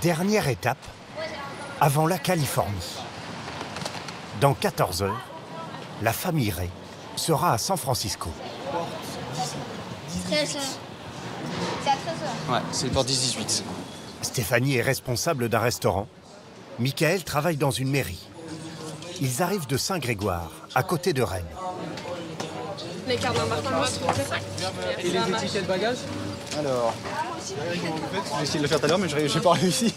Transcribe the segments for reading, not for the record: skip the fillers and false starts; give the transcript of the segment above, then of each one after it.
Dernière étape, avant la Californie. Dans 14 heures, la famille Ray sera à San Francisco. C'est à 13 heures. Ouais, c'est le port 10-18. Stéphanie est responsable d'un restaurant. Michael travaille dans une mairie. Ils arrivent de Saint-Grégoire, à côté de Rennes. Les cartes d'embarquement, s'il vous plaît. Et les étiquettes de bagages? Alors, j'ai essayé de le faire tout à l'heure, mais j'ai pas réussi.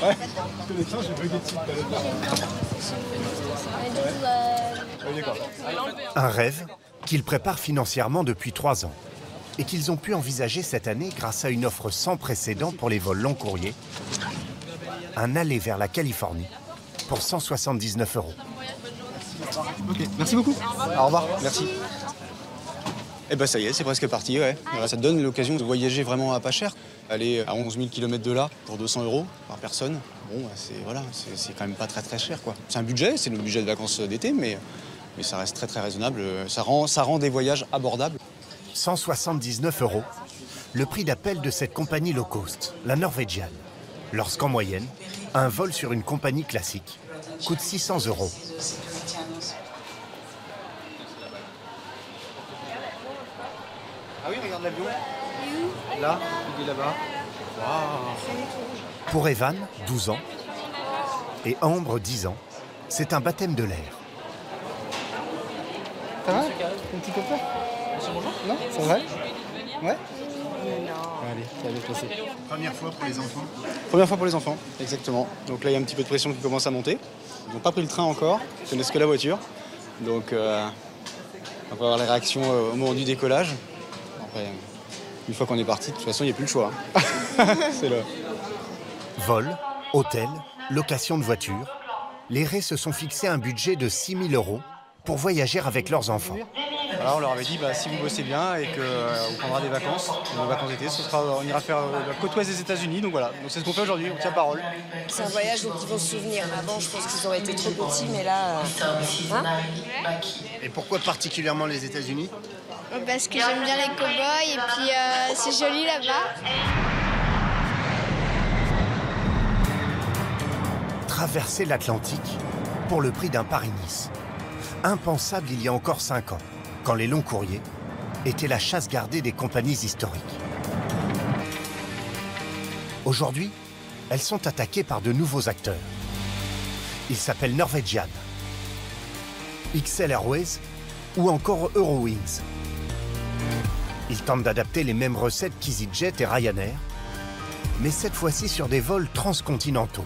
Ouais. Un rêve qu'ils préparent financièrement depuis 3 ans et qu'ils ont pu envisager cette année grâce à une offre sans précédent pour les vols long courriers. Un aller vers la Californie pour 179 €. Ok, merci beaucoup. Au revoir, merci. Eh ben ça y est, c'est presque parti, ouais. Voilà, ça te donne l'occasion de voyager vraiment à pas cher. Aller à 11 000 km de là pour 200 € par personne, bon, c'est quand même pas très cher, quoi. C'est un budget, c'est le budget de vacances d'été, mais ça reste très raisonnable. Ça rend des voyages abordables. 179 €, le prix d'appel de cette compagnie low cost, la Norwegian. Lorsqu'en moyenne, un vol sur une compagnie classique coûte 600 €. Ah oui, regarde l'avion. Là, il est là-bas. Waouh. Pour Evan, 12 ans, et Ambre, 10 ans, c'est un baptême de l'air. Ça va, ton petit copain? Non, ça va? Ouais. Allez, ça va bien se passer. Première fois pour les enfants? Première fois pour les enfants, exactement. Donc là, il y a un petit peu de pression qui commence à monter. Ils n'ont pas pris le train encore, ils connaissent que la voiture. Donc, on va voir les réactions au moment du décollage. Après, une fois qu'on est parti, de toute façon, il n'y a plus le choix. C'est là. Vol, hôtel, location de voiture, les Ray se sont fixés un budget de 6 000 € pour voyager avec leurs enfants. Alors on leur avait dit, si vous bossez bien et qu'on prendra des vacances d'été, on ira faire la côte ouest des États-Unis. Donc voilà, donc c'est ce qu'on fait aujourd'hui, on tient parole. C'est un voyage dont ils vont se souvenir. Avant, je pense qu'ils auraient été trop petits, mais là... Et pourquoi particulièrement les États-Unis? Parce que j'aime bien les cow-boys et puis c'est joli là-bas. Traverser l'Atlantique pour le prix d'un Paris-Nice. Impensable il y a encore 5 ans, quand les longs courriers étaient la chasse gardée des compagnies historiques. Aujourd'hui, elles sont attaquées par de nouveaux acteurs. Ils s'appellent Norwegian, XL Airways ou encore Eurowings. Ils tentent d'adapter les mêmes recettes qu'EasyJet et Ryanair, mais cette fois-ci sur des vols transcontinentaux.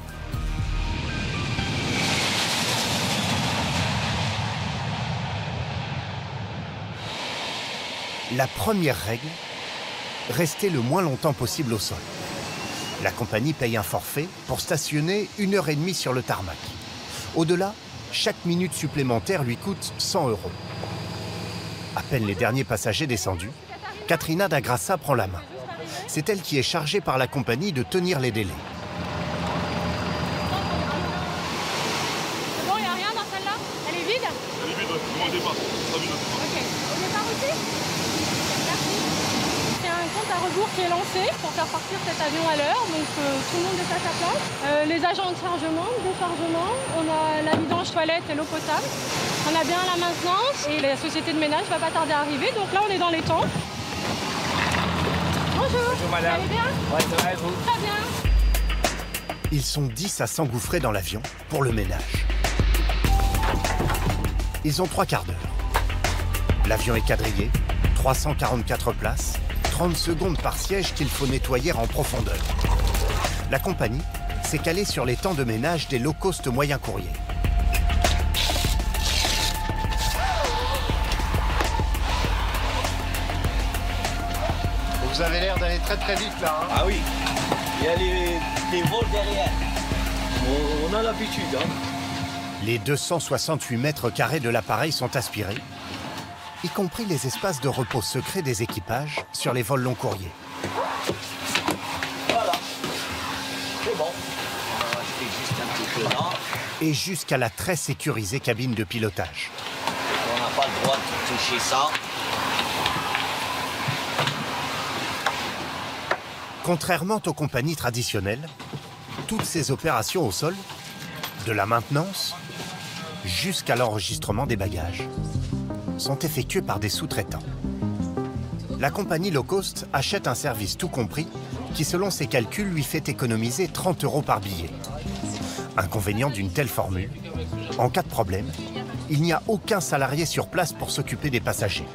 La première règle, rester le moins longtemps possible au sol. La compagnie paye un forfait pour stationner 1h30 sur le tarmac. Au-delà, chaque minute supplémentaire lui coûte 100 €. À peine les derniers passagers descendus, Katrina da Graça prend la main. C'est elle qui est chargée par la compagnie de tenir les délais. C'est bon, il n'y a rien dans celle-là? Elle est vide? Elle est vide, ouais. Au départ. Ok. Au départ aussi? Merci. C'est un compte à rebours qui est lancé pour faire partir cet avion à l'heure. Donc tout le monde est à sa place. Les agents de chargement, de déchargement, on a la vidange toilette et l'eau potable. On a bien la maintenance et la société de ménage va pas tarder à arriver. Donc là, on est dans les temps. Bonjour. Bonjour madame. Vous allez bien? Ouais, ça va et vous? Très bien. Ils sont 10 à s'engouffrer dans l'avion pour le ménage. Ils ont 3 quarts d'heure. L'avion est quadrillé, 344 places, 30 secondes par siège qu'il faut nettoyer en profondeur. La compagnie s'est calée sur les temps de ménage des low cost moyens courriers. Vous avez l'air d'aller très vite là. Hein. Ah oui, il y a les vols derrière. On a l'habitude. Hein. Les 268 mètres carrés de l'appareil sont aspirés, y compris les espaces de repos secrets des équipages sur les vols long courriers. Voilà, c'est bon. On va rajouter juste un petit peu là. Et jusqu'à la très sécurisée cabine de pilotage. On n'a pas le droit de toucher ça. Contrairement aux compagnies traditionnelles, Toutes ces opérations au sol, de la maintenance jusqu'à l'enregistrement des bagages, sont effectuées par des sous-traitants. La compagnie low cost achète un service tout compris qui, selon ses calculs, lui fait économiser 30 € par billet. Inconvénient d'une telle formule, en cas de problème, il n'y a aucun salarié sur place pour s'occuper des passagers.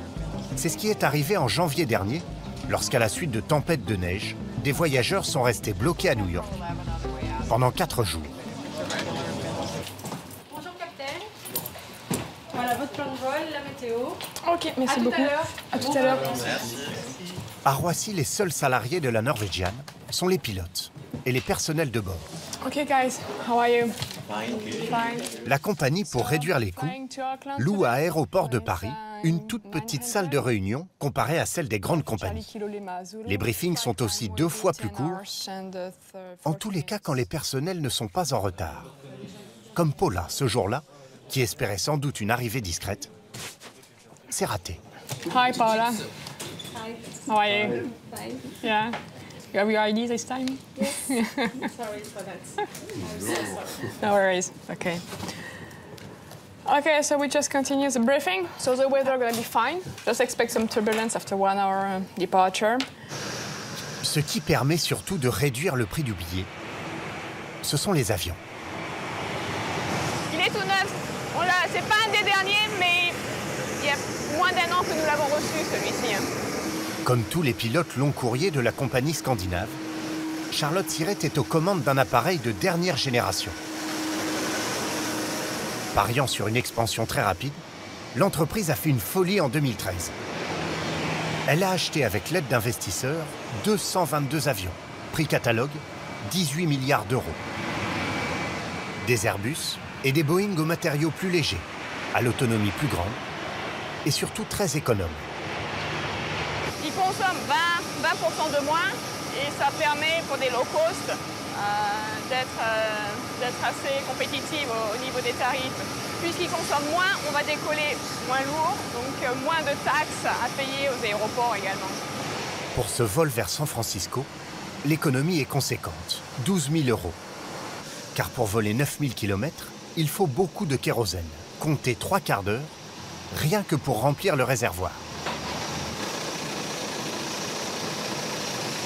C'est ce qui est arrivé en janvier dernier, lorsqu'à la suite de tempêtes de neige, des voyageurs sont restés bloqués à New York pendant 4 jours. Bonjour capitaine. Voilà votre plan de vol, la météo. Ok, merci beaucoup. À tout à l'heure. À Roissy, les seuls salariés de la Norwegian sont les pilotes et les personnels de bord. Ok, guys, how are you? La compagnie, pour réduire les coûts, loue à Aéroport de Paris une toute petite salle de réunion comparée à celle des grandes compagnies. Les briefings sont aussi 2 fois plus courts, en tous les cas quand les personnels ne sont pas en retard. Comme Paula, ce jour-là, qui espérait sans doute une arrivée discrète. C'est raté. Hi, Paula. How are you? Fine. Yeah. You have your ID this time? Sorry for that. No worries. Okay. Okay, so we just continue the briefing. So the weather gonna be fine. Just expect some turbulence after 1 hour departure. Ce qui permet surtout de réduire le prix du billet, ce sont les avions. Il est tout neuf. C'est pas un des derniers, mais il y a moins d'1 an que nous l'avons reçu, celui-ci. Comme tous les pilotes long courrier de la compagnie scandinave, Charlotte Siret est aux commandes d'un appareil de dernière génération. Pariant sur une expansion très rapide, l'entreprise a fait une folie en 2013. Elle a acheté avec l'aide d'investisseurs 222 avions, prix catalogue 18 milliards d'euros. Des Airbus et des Boeing aux matériaux plus légers, à l'autonomie plus grande et surtout très économe. Ils consomment 20% de moins et ça permet pour des low cost d'être assez compétitive au niveau des tarifs. Puisqu'ils consomment moins, on va décoller moins lourd, donc moins de taxes à payer aux aéroports également. Pour ce vol vers San Francisco, l'économie est conséquente, 12 000 €. Car pour voler 9 000 km, il faut beaucoup de kérosène, comptez 3 quarts d'heure, rien que pour remplir le réservoir.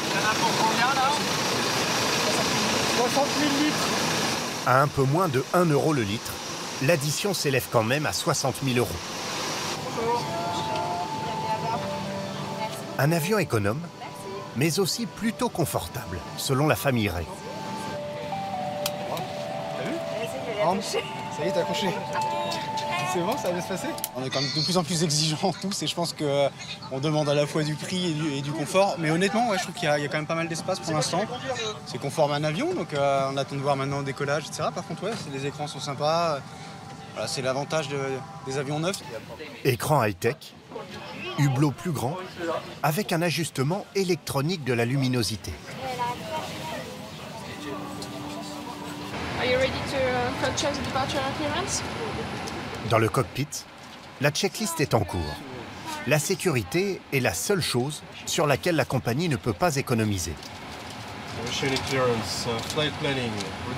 Il y en a pour combien là 60 000 litres. À un peu moins de 1 € le litre, l'addition s'élève quand même à 60 000 €. Un avion économe, mais aussi plutôt confortable, selon la famille Ray. T'as vu ? Ça y est, t'as accroché. C'est bon, ça va se passer. On est quand même de plus en plus exigeants tous et je pense qu'on demande à la fois du prix et du confort. Mais honnêtement, ouais, je trouve qu'il y a quand même pas mal d'espace pour l'instant. C'est conforme à un avion, donc on attend de voir maintenant le décollage, etc. Par contre, ouais, les écrans sont sympas. Voilà, c'est l'avantage des avions neufs. Écran high-tech, hublot plus grand, avec un ajustement électronique de la luminosité. Are you ready to purchase the departure clearance? Dans le cockpit, la checklist est en cours. La sécurité est la seule chose sur laquelle la compagnie ne peut pas économiser. Clearance, flight planning,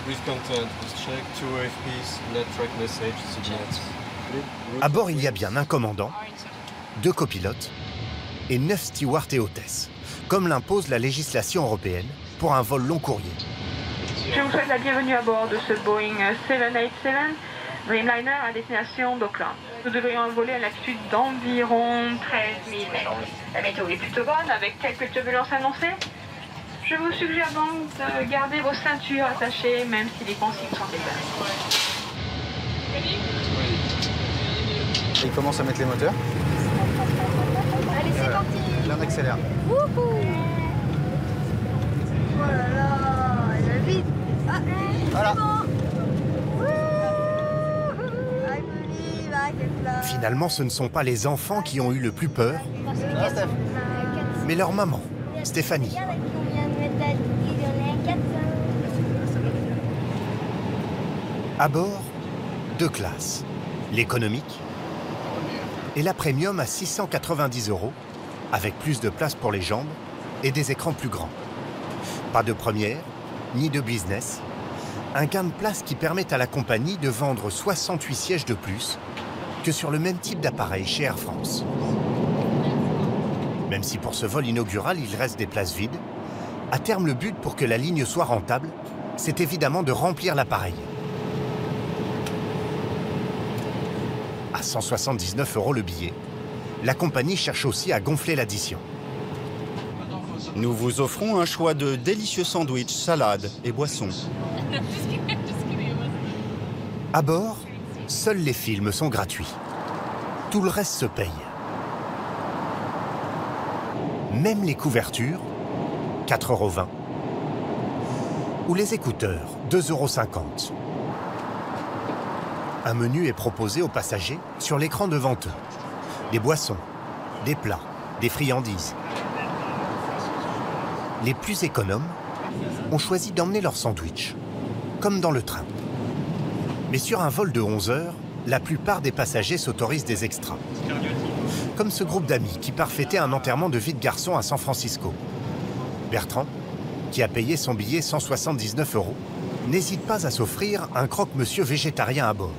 brief content, check, 2 AFPs, net track message, submit. À bord, il y a bien un commandant, 2 copilotes et 9 stewards et hôtesses, comme l'impose la législation européenne pour un vol long courrier. Je vous souhaite la bienvenue à bord de ce Boeing 787 Dreamliner à destination d'Auckland. Nous devrions voler à une altitude d'environ 13 000 mètres. La météo est plutôt bonne avec quelques turbulences annoncées. Je vous suggère donc de garder vos ceintures attachées même si les consignes sont exactes. Il commence à mettre les moteurs. Allez, c'est parti. Là, on accélère. Wouhou. Oh là là, elle va vite. Ah, voilà. Finalement, ce ne sont pas les enfants qui ont eu le plus peur, mais leur maman, Stéphanie. À bord, 2 classes, l'économique et la premium à 690 €, avec plus de place pour les jambes et des écrans plus grands. Pas de première, ni de business, Un gain de place qui permet à la compagnie de vendre 68 sièges de plus que sur le même type d'appareil chez Air France. Même si pour ce vol inaugural, il reste des places vides, à terme, le but pour que la ligne soit rentable, c'est évidemment de remplir l'appareil. À 179 € le billet, la compagnie cherche aussi à gonfler l'addition. Nous vous offrons un choix de délicieux sandwichs, salades et boissons. À bord, seuls les films sont gratuits. Tout le reste se paye. Même les couvertures, 4,20 €, ou les écouteurs, 2,50 €. Un menu est proposé aux passagers sur l'écran devant eux. Des boissons, des plats, des friandises. Les plus économes ont choisi d'emmener leur sandwich, comme dans le train. Mais sur un vol de 11 heures, la plupart des passagers s'autorisent des extras. Comme ce groupe d'amis qui part fêter un enterrement de vie de garçon à San Francisco. Bertrand, qui a payé son billet 179 €, n'hésite pas à s'offrir un croque-monsieur végétarien à bord.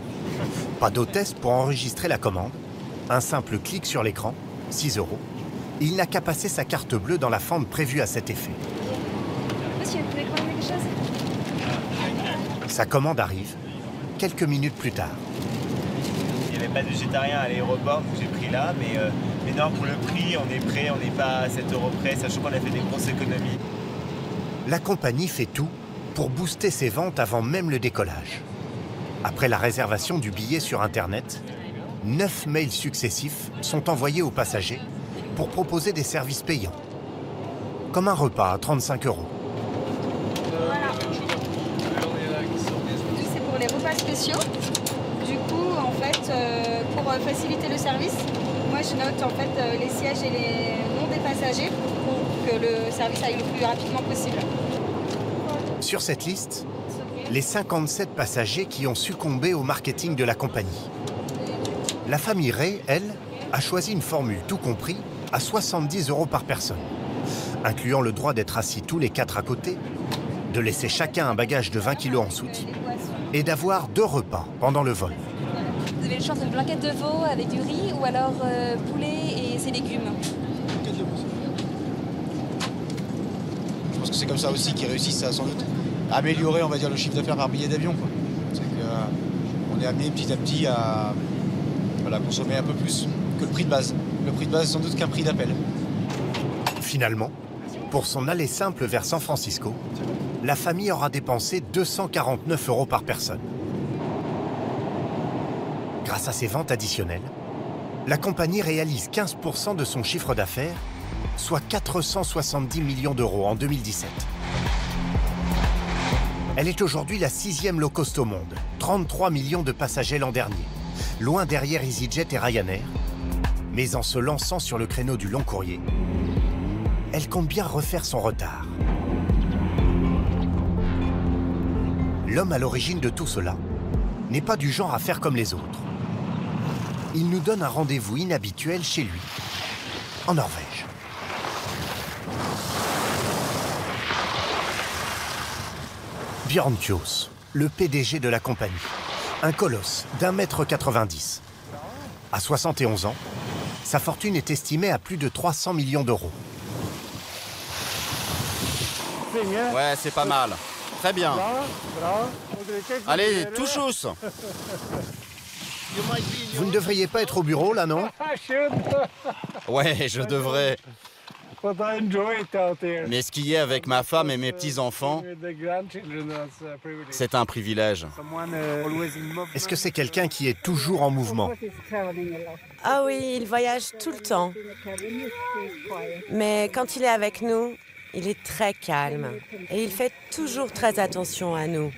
Pas d'hôtesse pour enregistrer la commande. Un simple clic sur l'écran, 6 €. Il n'a qu'à passer sa carte bleue dans la fente prévue à cet effet. Monsieur, vous voulez commander quelque chose? Sa commande arrive quelques minutes plus tard. Il n'y avait pas de végétarien à l'aéroport que j'ai pris là, mais non, pour le prix, on est prêt, on n'est pas à 7 € près, sachant qu'on a fait des grosses économies. La compagnie fait tout pour booster ses ventes avant même le décollage. Après la réservation du billet sur Internet, 9 mails successifs sont envoyés aux passagers pour proposer des services payants, comme un repas à 35 €. C'est pour les repas spéciaux. Du coup, en fait, pour faciliter le service, moi je note en fait les sièges et les noms des passagers pour que le service aille le plus rapidement possible. Sur cette liste, les 57 passagers qui ont succombé au marketing de la compagnie. La famille Ray, elle, a choisi une formule tout compris à 70 € par personne, incluant le droit d'être assis tous les 4 à côté, de laisser chacun un bagage de 20 kg en soute et d'avoir 2 repas pendant le vol. Vous avez le choix de blanquette de veau avec du riz ou alors poulet et ses légumes. Je pense que c'est comme ça aussi qu'ils réussissent à sans doute améliorer, on va dire, le chiffre d'affaires par billet d'avion. C'est qu'on est amené petit à petit à consommer un peu plus que le prix de base. Le prix de base, sans doute qu'un prix d'appel. Finalement, pour son aller simple vers San Francisco, la famille aura dépensé 249 € par personne. Grâce à ces ventes additionnelles, la compagnie réalise 15% de son chiffre d'affaires, soit 470 millions d'euros en 2017. Elle est aujourd'hui la 6e low cost au monde, 33 millions de passagers l'an dernier, loin derrière EasyJet et Ryanair. Mais en se lançant sur le créneau du long courrier, elle compte bien refaire son retard. L'homme à l'origine de tout cela n'est pas du genre à faire comme les autres. Il nous donne un rendez-vous inhabituel chez lui, en Norvège. Björn Kjos, le PDG de la compagnie, un colosse d'1,90 m. À 71 ans, sa fortune est estimée à plus de 300 millions d'euros. Ouais, c'est pas mal. Très bien. Allez, tout chousse. Vous ne devriez pas être au bureau, là, non? Ouais, je devrais. Mais skier avec ma femme et mes petits-enfants, c'est un privilège. Est-ce que c'est quelqu'un qui est toujours en mouvement? Ah oui, il voyage tout le temps. Mais quand il est avec nous, il est très calme. Et il fait toujours très attention à nous.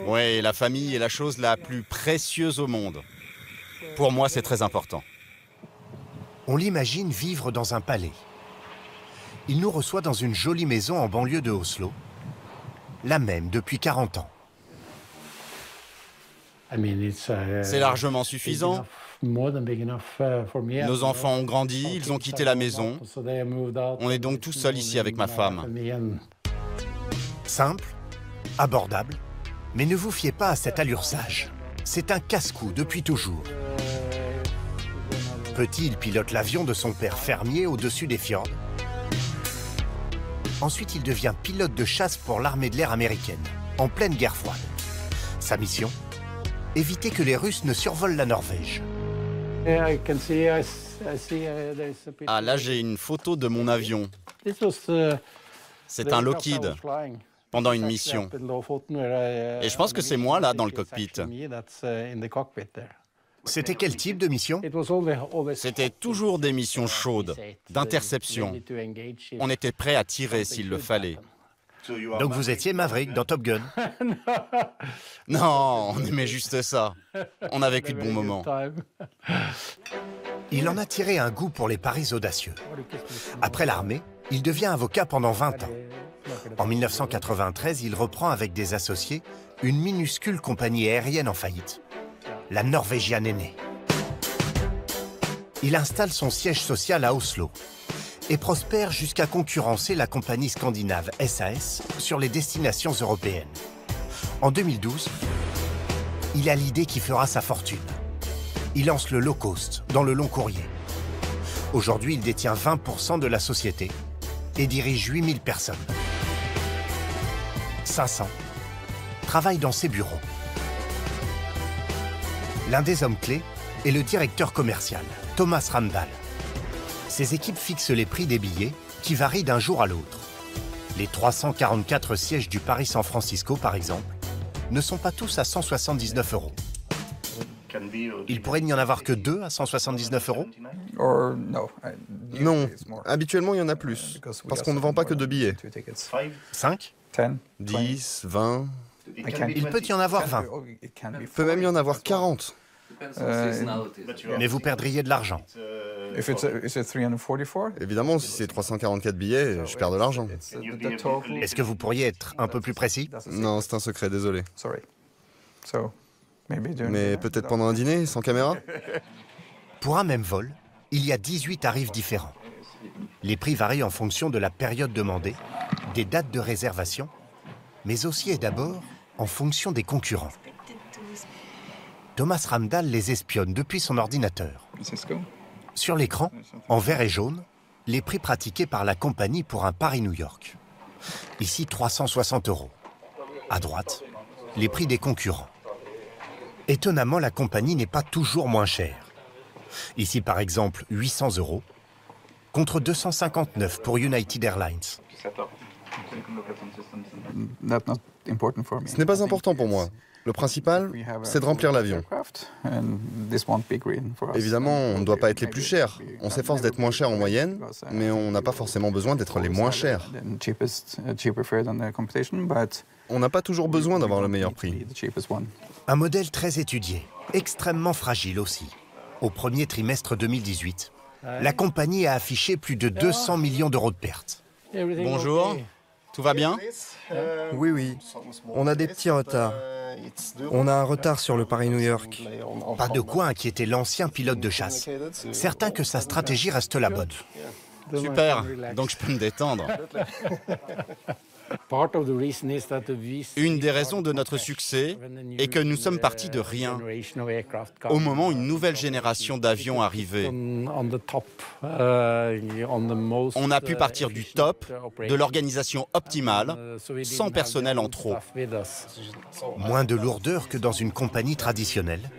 Oui, la famille est la chose la plus précieuse au monde. Pour moi, c'est très important. On l'imagine vivre dans un palais. Il nous reçoit dans une jolie maison en banlieue de Oslo, la même depuis 40 ans. C'est largement suffisant. Nos enfants ont grandi, ils ont quitté la maison. On est donc tout seuls ici avec ma femme. Simple, abordable, mais ne vous fiez pas à cette allure sage. C'est un casse-cou depuis toujours. Petit, il pilote l'avion de son père fermier au-dessus des fjords. Ensuite, il devient pilote de chasse pour l'armée de l'air américaine, en pleine guerre froide. Sa mission ? Éviter que les Russes ne survolent la Norvège. Ah, là, j'ai une photo de mon avion. C'est un Lockheed, pendant une mission. Et je pense que c'est moi, là, dans le cockpit. C'était quel type de mission? C'était toujours des missions chaudes, d'interception. On était prêt à tirer s'il le fallait. Donc vous étiez Maverick dans Top Gun? Non, on aimait juste ça. On a vécu de bons moments. Il en a tiré un goût pour les paris audacieux. Après l'armée, il devient avocat pendant 20 ans. En 1993, il reprend avec des associés une minuscule compagnie aérienne en faillite. La Norwegian est née. Il installe son siège social à Oslo et prospère jusqu'à concurrencer la compagnie scandinave SAS sur les destinations européennes. En 2012, il a l'idée qui fera sa fortune. Il lance le low cost dans le long courrier. Aujourd'hui, il détient 20% de la société et dirige 8000 personnes. 500 travaillent dans ses bureaux. L'un des hommes clés est le directeur commercial, Thomas Ramdahl. Ses équipes fixent les prix des billets qui varient d'un jour à l'autre. Les 344 sièges du Paris-San Francisco, par exemple, ne sont pas tous à 179 €. Il pourrait n'y en avoir que 2 à 179 €? Non, habituellement il y en a plus, parce qu'on ne vend pas que 2 billets. 5? 10, 20... Il peut y en avoir 20. Il peut même y en avoir 40. Mais vous perdriez de l'argent. Évidemment, si c'est 344 billets, je perds de l'argent. Est-ce que vous pourriez être un peu plus précis? Non, c'est un secret, désolé. Mais peut-être pendant un dîner, sans caméra? Pour un même vol, il y a 18 tarifs différents. Les prix varient en fonction de la période demandée, des dates de réservation, mais aussi et d'abord en fonction des concurrents. Thomas Ramdahl les espionne depuis son ordinateur. Sur l'écran, en vert et jaune, les prix pratiqués par la compagnie pour un Paris-New York. Ici, 360 €. À droite, les prix des concurrents. Étonnamment, la compagnie n'est pas toujours moins chère. Ici, par exemple, 800 € contre 259 pour United Airlines. Ce n'est pas important pour moi. Le principal, c'est de remplir l'avion. Évidemment, on ne doit pas être les plus chers. On s'efforce d'être moins cher en moyenne, mais on n'a pas forcément besoin d'être les moins chers. On n'a pas toujours besoin d'avoir le meilleur prix. Un modèle très étudié, extrêmement fragile aussi. Au premier trimestre 2018, la compagnie a affiché plus de 200 millions € de pertes. Bonjour, tout va bien? Oui. On a des petits retards. On a un retard sur le Paris-New York. Pas de quoi inquiéter l'ancien pilote de chasse. Certain que sa stratégie reste la bonne. Super, donc je peux me détendre. Une des raisons de notre succès est que nous sommes partis de rien, au moment où une nouvelle génération d'avions arrivait. On a pu partir du top, de l'organisation optimale, sans personnel en trop. Moins de lourdeur que dans une compagnie traditionnelle.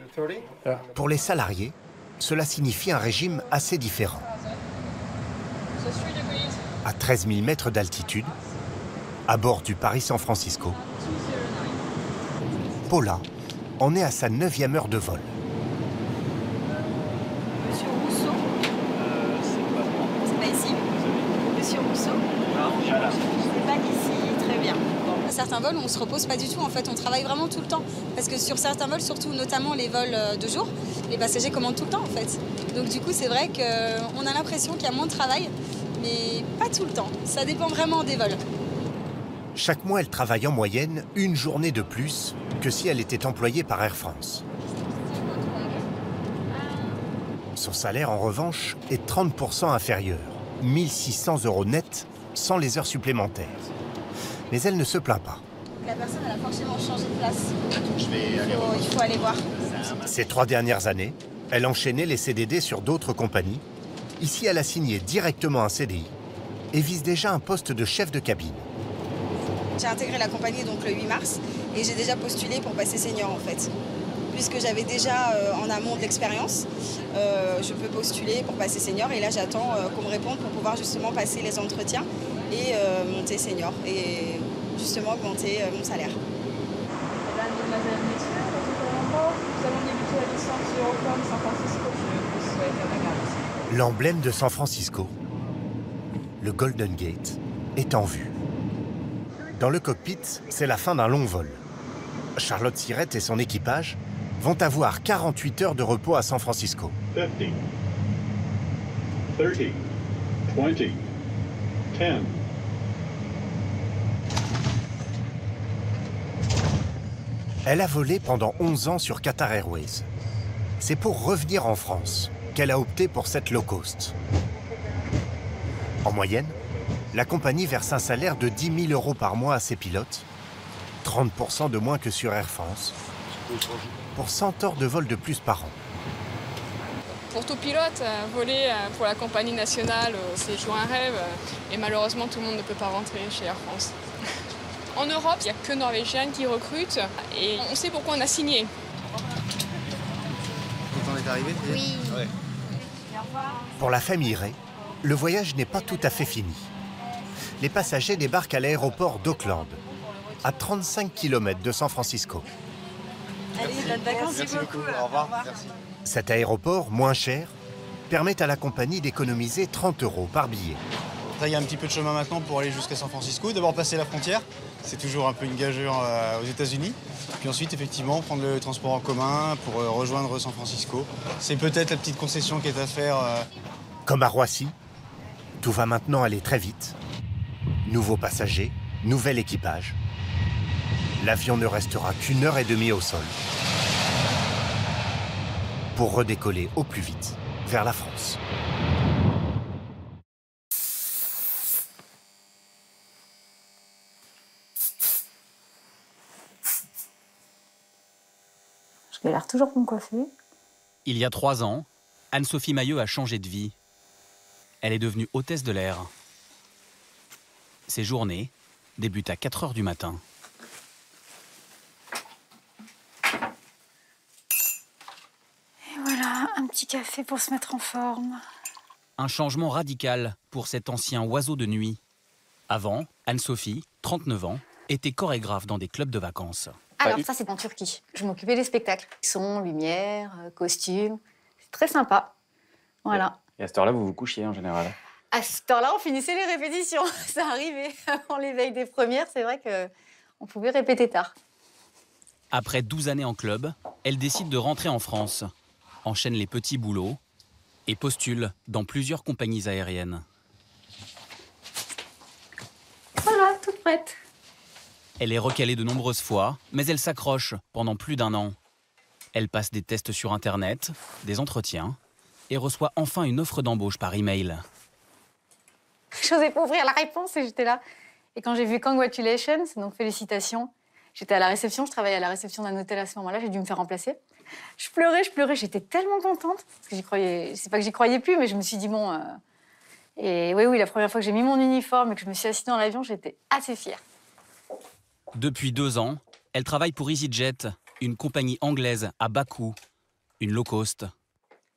Pour les salariés, cela signifie un régime assez différent. À 13 000 mètres d'altitude, à bord du Paris-San Francisco, Paula en est à sa 9e heure de vol. Monsieur Rousseau. C'est pas ici. Monsieur Rousseau. C'est pas ici, très bien. À certains vols, on se repose pas du tout. En fait, on travaille vraiment tout le temps. Parce que sur certains vols, surtout notamment les vols de jour, les passagers commandent tout le temps en fait. Donc du coup, c'est vrai qu'on a l'impression qu'il y a moins de travail, mais pas tout le temps. Ça dépend vraiment des vols. Chaque mois, elle travaille en moyenne une journée de plus que si elle était employée par Air France. Son salaire, en revanche, est 30% inférieur, 1 600 € net, sans les heures supplémentaires. Mais elle ne se plaint pas. La personne elle a forcément changé de place. Il faut aller voir. Ces 3 dernières années, elle enchaînait les CDD sur d'autres compagnies. Ici, elle a signé directement un CDI et vise déjà un poste de chef de cabine. J'ai intégré la compagnie donc le 8 mars et j'ai déjà postulé pour passer senior en fait. Puisque j'avais déjà en amont de l'expérience, je peux postuler pour passer senior et là j'attends qu'on me réponde pour pouvoir justement passer les entretiens et monter senior et justement augmenter mon salaire. Mesdames, Mesdemoiselles, Messieurs, nous allons débuter la descente sur Auckland, San Francisco. Je vous souhaite un agréable. L'emblème de San Francisco, le Golden Gate, est en vue. Dans le cockpit, c'est la fin d'un long vol. Charlotte Sirette et son équipage vont avoir 48 heures de repos à San Francisco. 50, 30, 20, 10. Elle a volé pendant 11 ans sur Qatar Airways. C'est pour revenir en France qu'elle a opté pour cette low cost. En moyenne, la compagnie verse un salaire de 10 000 € par mois à ses pilotes, 30% de moins que sur Air France, pour 100 heures de vol de plus par an. Pour tout pilote, voler pour la compagnie nationale, c'est toujours un rêve. Et malheureusement, tout le monde ne peut pas rentrer chez Air France. En Europe, il n'y a que Norvégiennes qui recrutent et on sait pourquoi on a signé. Quand on est arrivé, oui. Ouais. Pour la famille Ray, le voyage n'est pas tout à fait fini. Les passagers débarquent à l'aéroport d'Auckland, à 35 km de San Francisco. Allez, bonnes vacances. Merci beaucoup. Au revoir. Merci. Cet aéroport, moins cher, permet à la compagnie d'économiser 30 € par billet. Il y a un petit peu de chemin maintenant pour aller jusqu'à San Francisco. D'abord passer la frontière, c'est toujours un peu une gageure aux États-Unis. Puis ensuite, effectivement, prendre le transport en commun pour rejoindre San Francisco. C'est peut-être la petite concession qui est à faire. Comme à Roissy, tout va maintenant aller très vite. Nouveaux passagers, nouvel équipage. L'avion ne restera qu'1 heure et demie au sol pour redécoller au plus vite vers la France. Je galère toujours pour me coiffer. Il y a 3 ans, Anne-Sophie Mailleux a changé de vie. Elle est devenue hôtesse de l'air. Ses journées débutent à 4 h du matin. Et voilà, un petit café pour se mettre en forme. Un changement radical pour cet ancien oiseau de nuit. Avant, Anne-Sophie, 39 ans, était chorégraphe dans des clubs de vacances. Alors ça, c'est en Turquie. Je m'occupais des spectacles. Son, lumière, costume. C'est très sympa. Voilà. Et à cette heure-là, vous vous couchiez en général? À cette heure-là, on finissait les répétitions. Ça arrivait avant l'éveil des premières. C'est vrai qu'on pouvait répéter tard. Après 12 années en club, elle décide de rentrer en France, enchaîne les petits boulots et postule dans plusieurs compagnies aériennes. Voilà, toute prête. Elle est recalée de nombreuses fois, mais elle s'accroche pendant plus d'1 an. Elle passe des tests sur Internet, des entretiens, et reçoit enfin une offre d'embauche par email. Je n'osais pas ouvrir la réponse et j'étais là. Et quand j'ai vu congratulations, donc félicitations, j'étais à la réception, je travaillais à la réception d'un hôtel à ce moment-là, j'ai dû me faire remplacer. Je pleurais, j'étais tellement contente. Parce que j'y croyais, c'est pas que j'y croyais plus, mais je me suis dit bon. Et oui, la première fois que j'ai mis mon uniforme et que je me suis assise dans l'avion, j'étais assez fière. Depuis 2 ans, elle travaille pour EasyJet, une compagnie anglaise à bas coût, une low cost.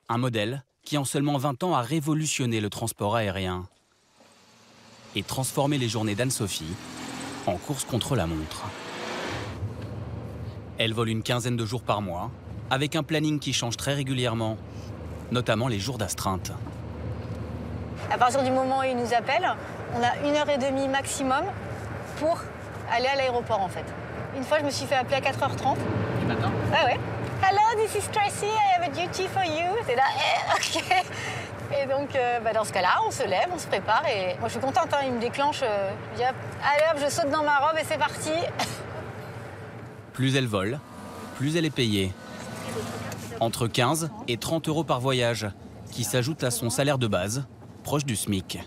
Un modèle qui, en seulement 20 ans, a révolutionné le transport aérien et transformé les journées d'Anne-Sophie en course contre la montre. Elle vole une quinzaine de jours par mois, avec un planning qui change très régulièrement, notamment les jours d'astreinte. À partir du moment où ils nous appellent, on a 1h30 maximum pour aller à l'aéroport, en fait. Une fois, je me suis fait appeler à 4h30. Du matin? Ah ouais. Hello, this is Tracy, I have a duty for you. C'est là, ok. Et donc, dans ce cas-là, on se lève, on se prépare. Et moi, je suis contente, hein, il me déclenche. Je dis, allez hop, je saute dans ma robe et c'est parti. Plus elle vole, plus elle est payée. Entre 15 et 30 € par voyage, qui s'ajoute à son salaire de base, proche du SMIC.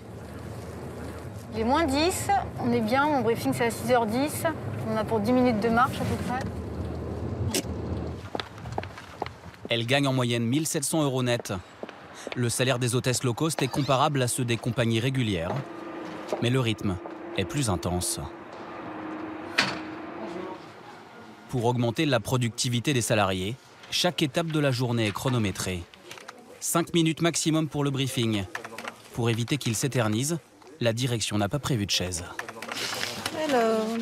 Il est moins 10, on est bien, mon briefing c'est à 6h10. On a pour 10 minutes de marche à peu près. Elle gagne en moyenne 1 700 € net. Le salaire des hôtesses low cost est comparable à ceux des compagnies régulières, mais le rythme est plus intense. Pour augmenter la productivité des salariés, chaque étape de la journée est chronométrée. 5 minutes maximum pour le briefing. Pour éviter qu'il s'éternise, la direction n'a pas prévu de chaise. Hello.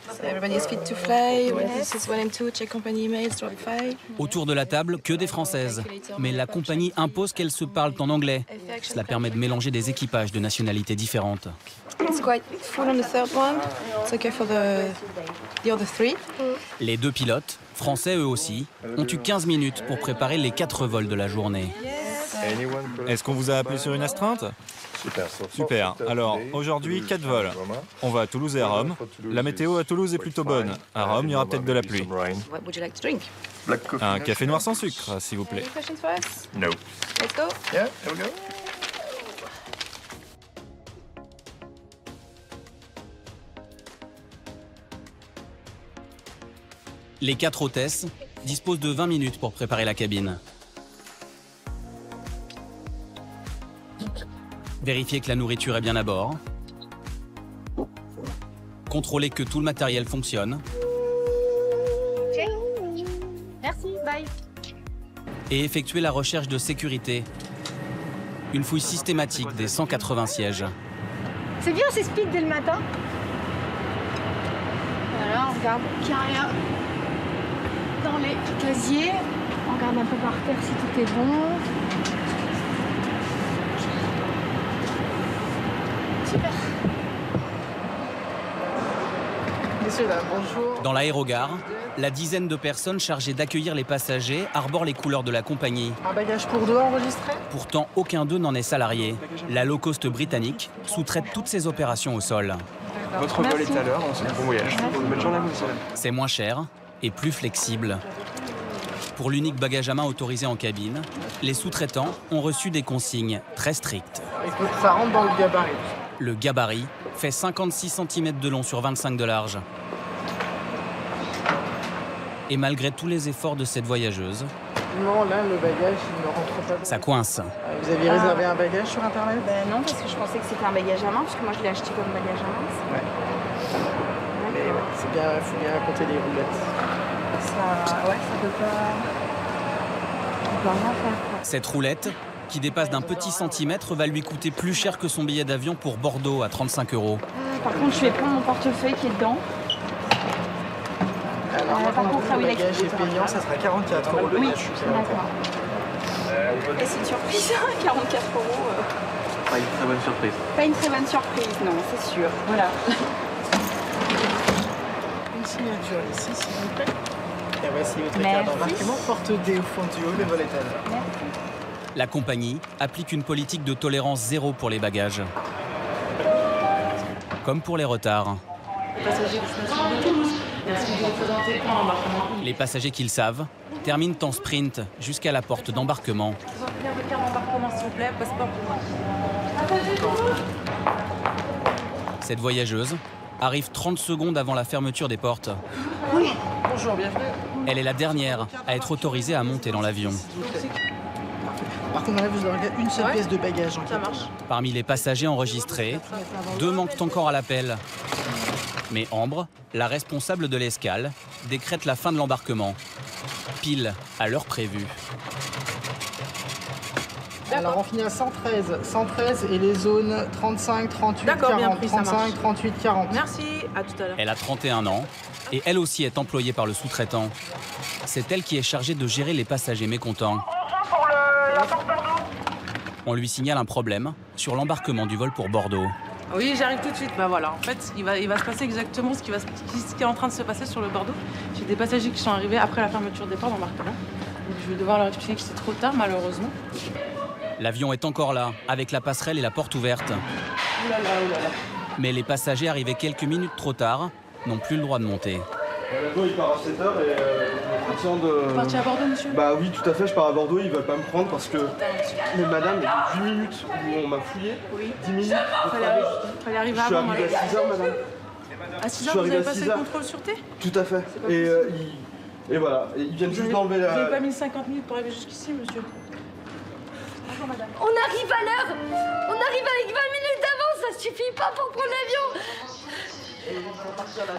So everybody is fit to fly. This is 1 and 2. Check company emails, drop 5. Autour de la table, que des Françaises. Mais la compagnie impose qu'elles se parlent en anglais. Cela permet de mélanger des équipages de nationalités différentes. It's quite full on the third one. It's okay for the other 3. Les 2 pilotes, français eux aussi, ont eu 15 minutes pour préparer les 4 vols de la journée. Est-ce qu'on vous a appelé sur une astreinte? Super. Alors, aujourd'hui, 4 vols. On va à Toulouse et à Rome. La météo à Toulouse est plutôt bonne. À Rome, il y aura peut-être de la pluie. What would you like to drink? Un café noir sans sucre, s'il vous plaît. Any questions for us? No. Let's go. Yeah, here we go. Les 4 hôtesses disposent de 20 minutes pour préparer la cabine. Vérifier que la nourriture est bien à bord. Contrôler que tout le matériel fonctionne. Merci, bye. Et effectuer la recherche de sécurité. Une fouille systématique des 180 sièges. C'est bien, c'est speed dès le matin. Voilà, on regarde qu'il n'y a rien dans les casiers. On regarde un peu par terre si tout est bon. Super. Messieurs, dames, bonjour. Dans l'aérogare, la dizaine de personnes chargées d'accueillir les passagers arborent les couleurs de la compagnie. Un bagage pour 2 enregistré? Pourtant, aucun d'eux n'en est salarié. La low cost britannique sous-traite toutes ses opérations au sol. Votre vol est à l'heure, on se dit bon voyage. Bonne journée à vous, monsieur. C'est moins cher et plus flexible. Pour l'unique bagage à main autorisé en cabine, les sous-traitants ont reçu des consignes très strictes. Ça rentre dans le gabarit. Le gabarit fait 56 cm de long sur 25 de large. Et malgré tous les efforts de cette voyageuse, Non, là, le bagage, il ne rentre pas. ça coince. Vous aviez réservé un bagage sur Internet? Ben non, parce que je pensais que c'était un bagage à main, parce que moi je l'ai acheté comme bagage à main. Ouais. Mais ouais, c'est bien, il faut bien compter les roulettes. Ça, ouais, ça peut pas... On peut rien faire, quoi. Cette roulette, qui dépasse d'un petit centimètre, va lui coûter plus cher que son billet d'avion pour Bordeaux à 35 €. Par contre, je vais prendre mon portefeuille qui est dedans. Alors, par contre, le bagage est payant, ça sera 44 € le Oui, bagage supplémentaire. d'accord. Et c'est une surprise, 44 €. Pas une très bonne surprise. Pas une très bonne surprise, non, c'est sûr. Voilà. Une signature ici, s'il vous plaît. Et voici votre carte d'embarquement. Porte D au fond du haut, le vol est à l'heure. Merci. La compagnie applique une politique de tolérance zéro pour les bagages. Comme pour les retards. Les passagers qui le savent terminent en sprint jusqu'à la porte d'embarquement. Cette voyageuse arrive 30 secondes avant la fermeture des portes. Oui, bonjour, bienvenue. Elle est la dernière à être autorisée à monter dans l'avion. Par contre, là, vous aurez une seule pièce de bagage en cabine. Parmi les passagers enregistrés, 2 manquent encore à l'appel. Mais Ambre, la responsable de l'escale, décrète la fin de l'embarquement, pile à l'heure prévue. Alors on finit à 113. 113 et les zones 35, 38, 40. 35, 38, 40. Merci, à tout à l'heure. Elle a 31 ans et elle aussi est employée par le sous-traitant. C'est elle qui est chargée de gérer les passagers mécontents. On lui signale un problème sur l'embarquement du vol pour Bordeaux. Oui, j'arrive tout de suite. Bah voilà, en fait, il va se passer exactement ce qui est en train de se passer sur le Bordeaux. J'ai des passagers qui sont arrivés après la fermeture des ports d'embarquement. Donc je vais devoir leur expliquer que c'est trop tard, malheureusement. L'avion est encore là, avec la passerelle et la porte ouverte. Ouh là là, ouh là là. Mais les passagers arrivés quelques minutes trop tard n'ont plus le droit de monter. L'avion il part à 7h et Parti à Bordeaux, monsieur? Bah oui, tout à fait, je pars à Bordeaux, ils veulent pas me prendre parce que... Mais madame, il y a 8 minutes où on m'a fouillé, 10 minutes. Fallait arriver avant. Je suis avant, arrivé à 6h, madame. À 6h, vous avez passé le contrôle sûreté? Tout à fait. Et voilà, ils viennent juste d'enlever la... Vous n'avez pas mis 50 minutes pour arriver jusqu'ici, monsieur? Bonjour, madame. On arrive à l'heure! On arrive avec 20 minutes d'avance, ça suffit pas pour prendre l'avion!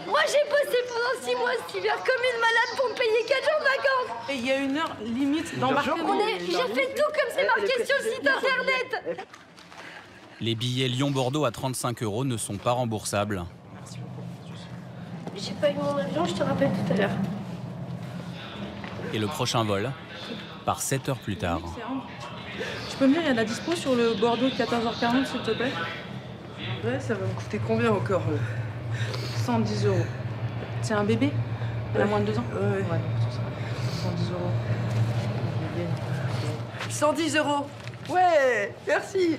Moi j'ai bossé pendant 6 mois cet hiver comme une malade pour me payer 4 jours de vacances! Et il y a 1 heure limite d'embarquement. J'ai fait tout comme c'est marqué sur le site internet! Les billets Lyon-Bordeaux à 35 € ne sont pas remboursables. J'ai pas eu mon avion, je te rappelle tout à l'heure. Et le prochain vol part 7 heures plus tard. Tu peux me dire, il y a de la dispo sur le Bordeaux de 14h40, s'il te plaît? Ouais, ça va me coûter combien encore? 110 €. C'est un bébé? Elle a moins de 2 ans? Ouais. 110 €. 110 €. Ouais, merci.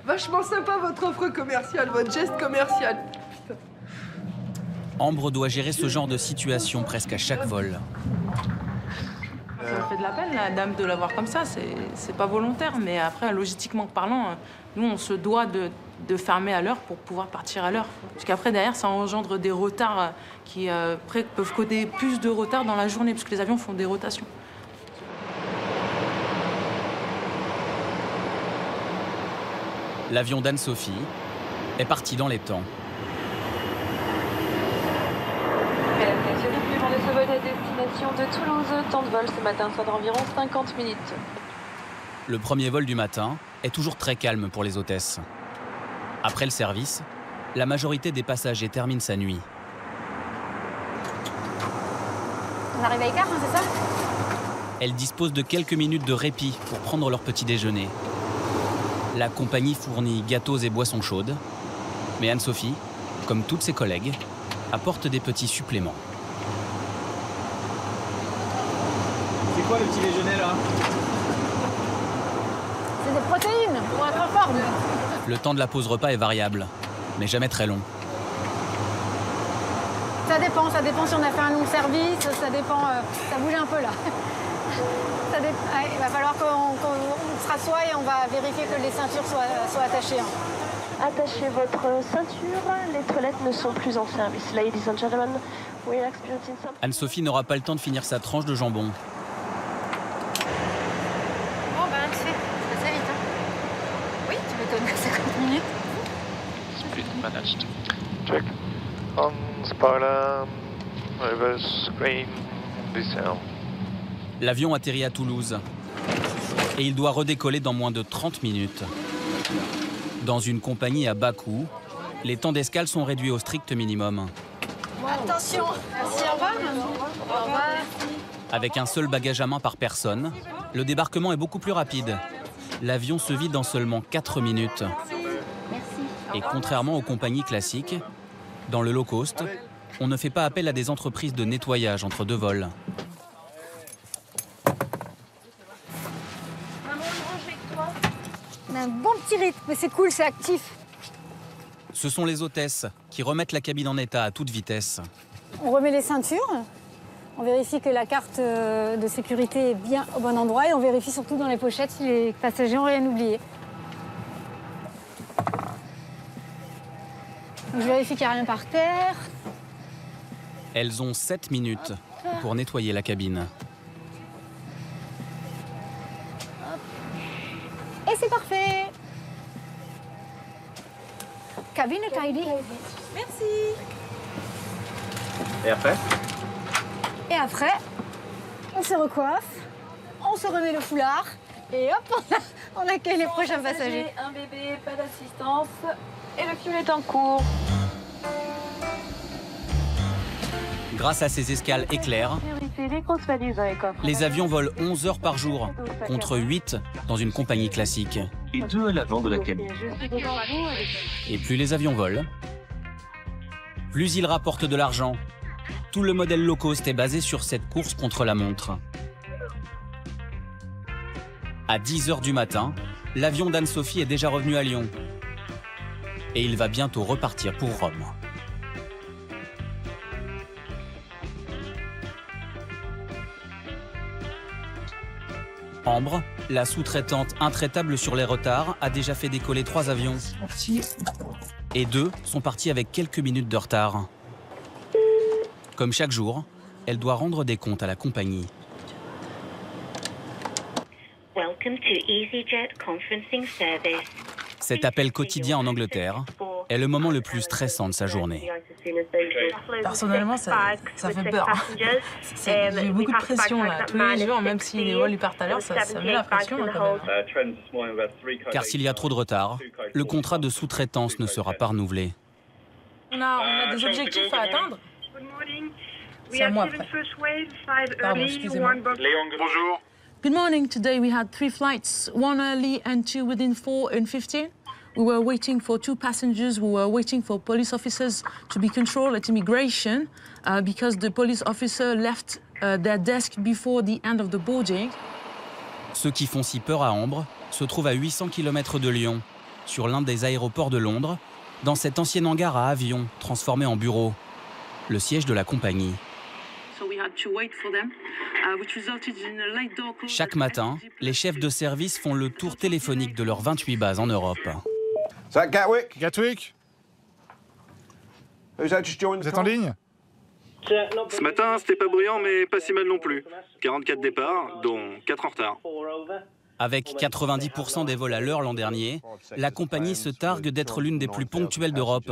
Vachement sympa votre offre commerciale, votre geste commercial. Ambre doit gérer ce genre de situation presque à chaque vol. Ça me fait de la peine, la dame, de la voir comme ça. C'est pas volontaire, mais après, logistiquement parlant, nous, on se doit de fermer à l'heure pour pouvoir partir à l'heure. Parce qu'après, derrière, ça engendre des retards qui après, peuvent causer plus de retard dans la journée, parce que les avions font des rotations. L'avion d'Anne-Sophie est parti dans les temps. Mesdames et messieurs, complément de ce vol à destination de Toulouse. Temps de vol ce matin sera d'environ 50 minutes. Le premier vol du matin est toujours très calme pour les hôtesses. Après le service, la majorité des passagers termine sa nuit. On arrive à Écart, hein, c'est ça? Elles disposent de quelques minutes de répit pour prendre leur petit déjeuner. La compagnie fournit gâteaux et boissons chaudes, mais Anne-Sophie, comme toutes ses collègues, apporte des petits suppléments. C'est quoi le petit déjeuner là? C'est des protéines pour être en forme. Le temps de la pause repas est variable, mais jamais très long. Ça dépend si on a fait un long service, ça dépend, ça bouge un peu là. Ouais, il va falloir qu'on se rassoie et on va vérifier que les ceintures soient attachées. Hein. Attachez votre ceinture, les toilettes ne sont plus en service. Ladies and gentlemen, we are experiencing some... Anne-Sophie n'aura pas le temps de finir sa tranche de jambon. Bon ben tu sais, ça assez vite. Hein. Oui, tu m'étonnes, 50 minutes. Split managed. Check. On spoiler, reverse screen, descend. L'avion atterrit à Toulouse et il doit redécoller dans moins de 30 minutes. Dans une compagnie à bas coût, les temps d'escale sont réduits au strict minimum. Attention, merci, au revoir. Au revoir. Avec un seul bagage à main par personne, le débarquement est beaucoup plus rapide. L'avion se vide en seulement 4 minutes. Et contrairement aux compagnies classiques, dans le low cost, on ne fait pas appel à des entreprises de nettoyage entre deux vols. On a un bon petit rythme, mais c'est cool, c'est actif. Ce sont les hôtesses qui remettent la cabine en état à toute vitesse. On remet les ceintures, on vérifie que la carte de sécurité est bien au bon endroit et on vérifie surtout dans les pochettes si les passagers n'ont rien oublié. Donc, je vérifie qu'il n'y a rien par terre. Elles ont 7 minutes pour nettoyer la cabine. Et c'est parfait. Cabine tidy. Merci. Et après? Et après, on se recoiffe, on se remet le foulard et hop, on accueille les prochains passagers. Un bébé, pas d'assistance et le fuel est en cours. Grâce à ces escales éclairs, les avions volent 11 heures par jour, contre 8 dans une compagnie classique. Et 2 à l'avant de la cabine. Et plus les avions volent, plus ils rapportent de l'argent. Tout le modèle low cost est basé sur cette course contre la montre. À 10 heures du matin, l'avion d'Anne-Sophie est déjà revenu à Lyon. Et il va bientôt repartir pour Rome. Ambre, la sous-traitante intraitable sur les retards, a déjà fait décoller 3 avions. Et 2 sont partis avec quelques minutes de retard. Comme chaque jour, elle doit rendre des comptes à la compagnie. Cet appel quotidien en Angleterre est le moment le plus stressant de sa journée. Personnellement, ça fait peur. J'ai beaucoup de pression là. Tous les jours, même si les vols partent à l'heure, ça met la pression là, quand même. Car s'il y a trop de retard, le contrat de sous-traitance ne sera pas renouvelé. On a des objectifs à atteindre. C'est à moi après. Pardon, excusez-moi. Bonjour. Good morning. Today we had 3 flights, 1 early and 2 within 4 and 15. We were waiting for 2 passengers. We were waiting for police officers to be controlled at immigration because the police officer left their desk before the end of the boarding. Ceux qui font si peur à Ambre se trouvent à 800 km de Lyon, sur l'un des aéroports de Londres, dans cet ancien hangar à avions transformé en bureau, le siège de la compagnie. Chaque matin, les chefs de service font le tour téléphonique de leurs 28 bases en Europe. Gatwick? Gatwick? Vous êtes en ligne? Ce matin, c'était pas bruyant, mais pas si mal non plus. 44 départs, dont 4 en retard. Avec 90% des vols à l'heure l'an dernier, la compagnie se targue d'être l'une des plus ponctuelles d'Europe.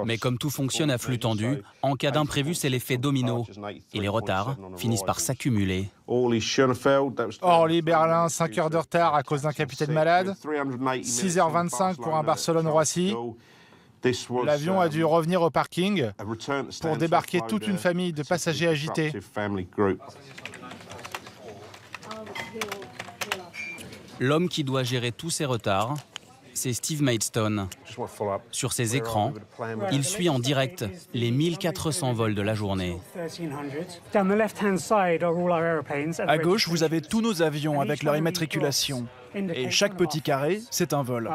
Mais comme tout fonctionne à flux tendu, en cas d'imprévu, c'est l'effet domino. Et les retards finissent par s'accumuler. Orly, Berlin, 5 heures de retard à cause d'un capitaine malade. 6h25 pour un Barcelone-Roissy. L'avion a dû revenir au parking pour débarquer toute une famille de passagers agités. L'homme qui doit gérer tous ces retards, c'est Steve Maidstone. Sur ses écrans, il suit en direct les 1400 vols de la journée. À gauche, vous avez tous nos avions avec leur immatriculation. Et chaque petit carré, c'est un vol.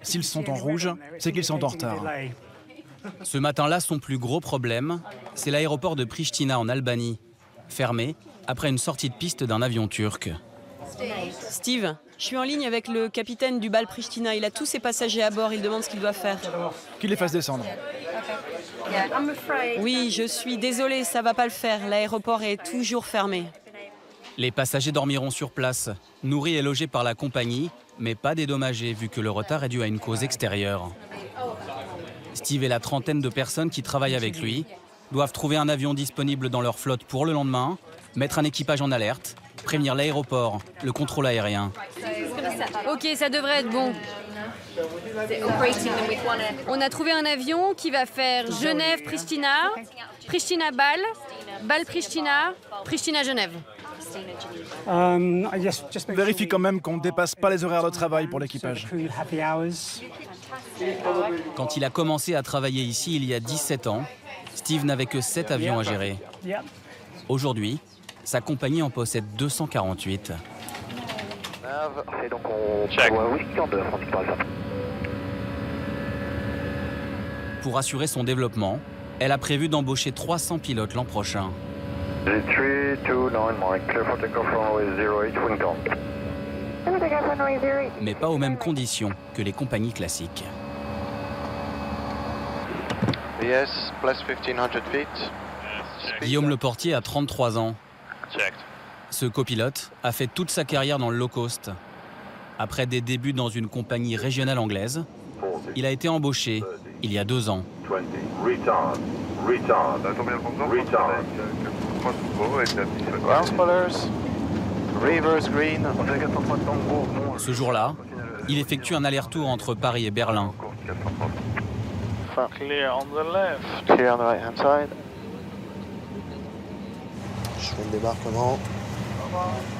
S'ils sont en rouge, c'est qu'ils sont en retard. Ce matin-là, son plus gros problème, c'est l'aéroport de Pristina en Albanie, fermé après une sortie de piste d'un avion turc. Steve, je suis en ligne avec le capitaine du Bal Pristina. Il a tous ses passagers à bord. Il demande ce qu'il doit faire. Qu'il les fasse descendre. Oui, je suis désolée, ça va pas le faire. L'aéroport est toujours fermé. Les passagers dormiront sur place, nourris et logés par la compagnie, mais pas dédommagés vu que le retard est dû à une cause extérieure. Steve et la trentaine de personnes qui travaillent avec lui doivent trouver un avion disponible dans leur flotte pour le lendemain, mettre un équipage en alerte, prévenir l'aéroport, le contrôle aérien. Ok, ça devrait être bon. On a trouvé un avion qui va faire Genève-Pristina, Pristina-Bâle, Bâle-Pristina, Pristina-Genève. Vérifie quand même qu'on ne dépasse pas les horaires de travail pour l'équipage. Quand il a commencé à travailler ici il y a 17 ans, Steve n'avait que 7 avions à gérer. Aujourd'hui, sa compagnie en possède 248. Et donc on check. Pour assurer son développement, elle a prévu d'embaucher 300 pilotes l'an prochain. Mais pas aux mêmes conditions que les compagnies classiques. Yes, plus 1500 feet. Guillaume Leportier a 33 ans. Ce copilote a fait toute sa carrière dans le low cost. Après des débuts dans une compagnie régionale anglaise, il a été embauché il y a 2 ans. Ce jour-là, il effectue un aller-retour entre Paris et Berlin. Clear on the left. Clear on the right hand side. Je fais le débarquement.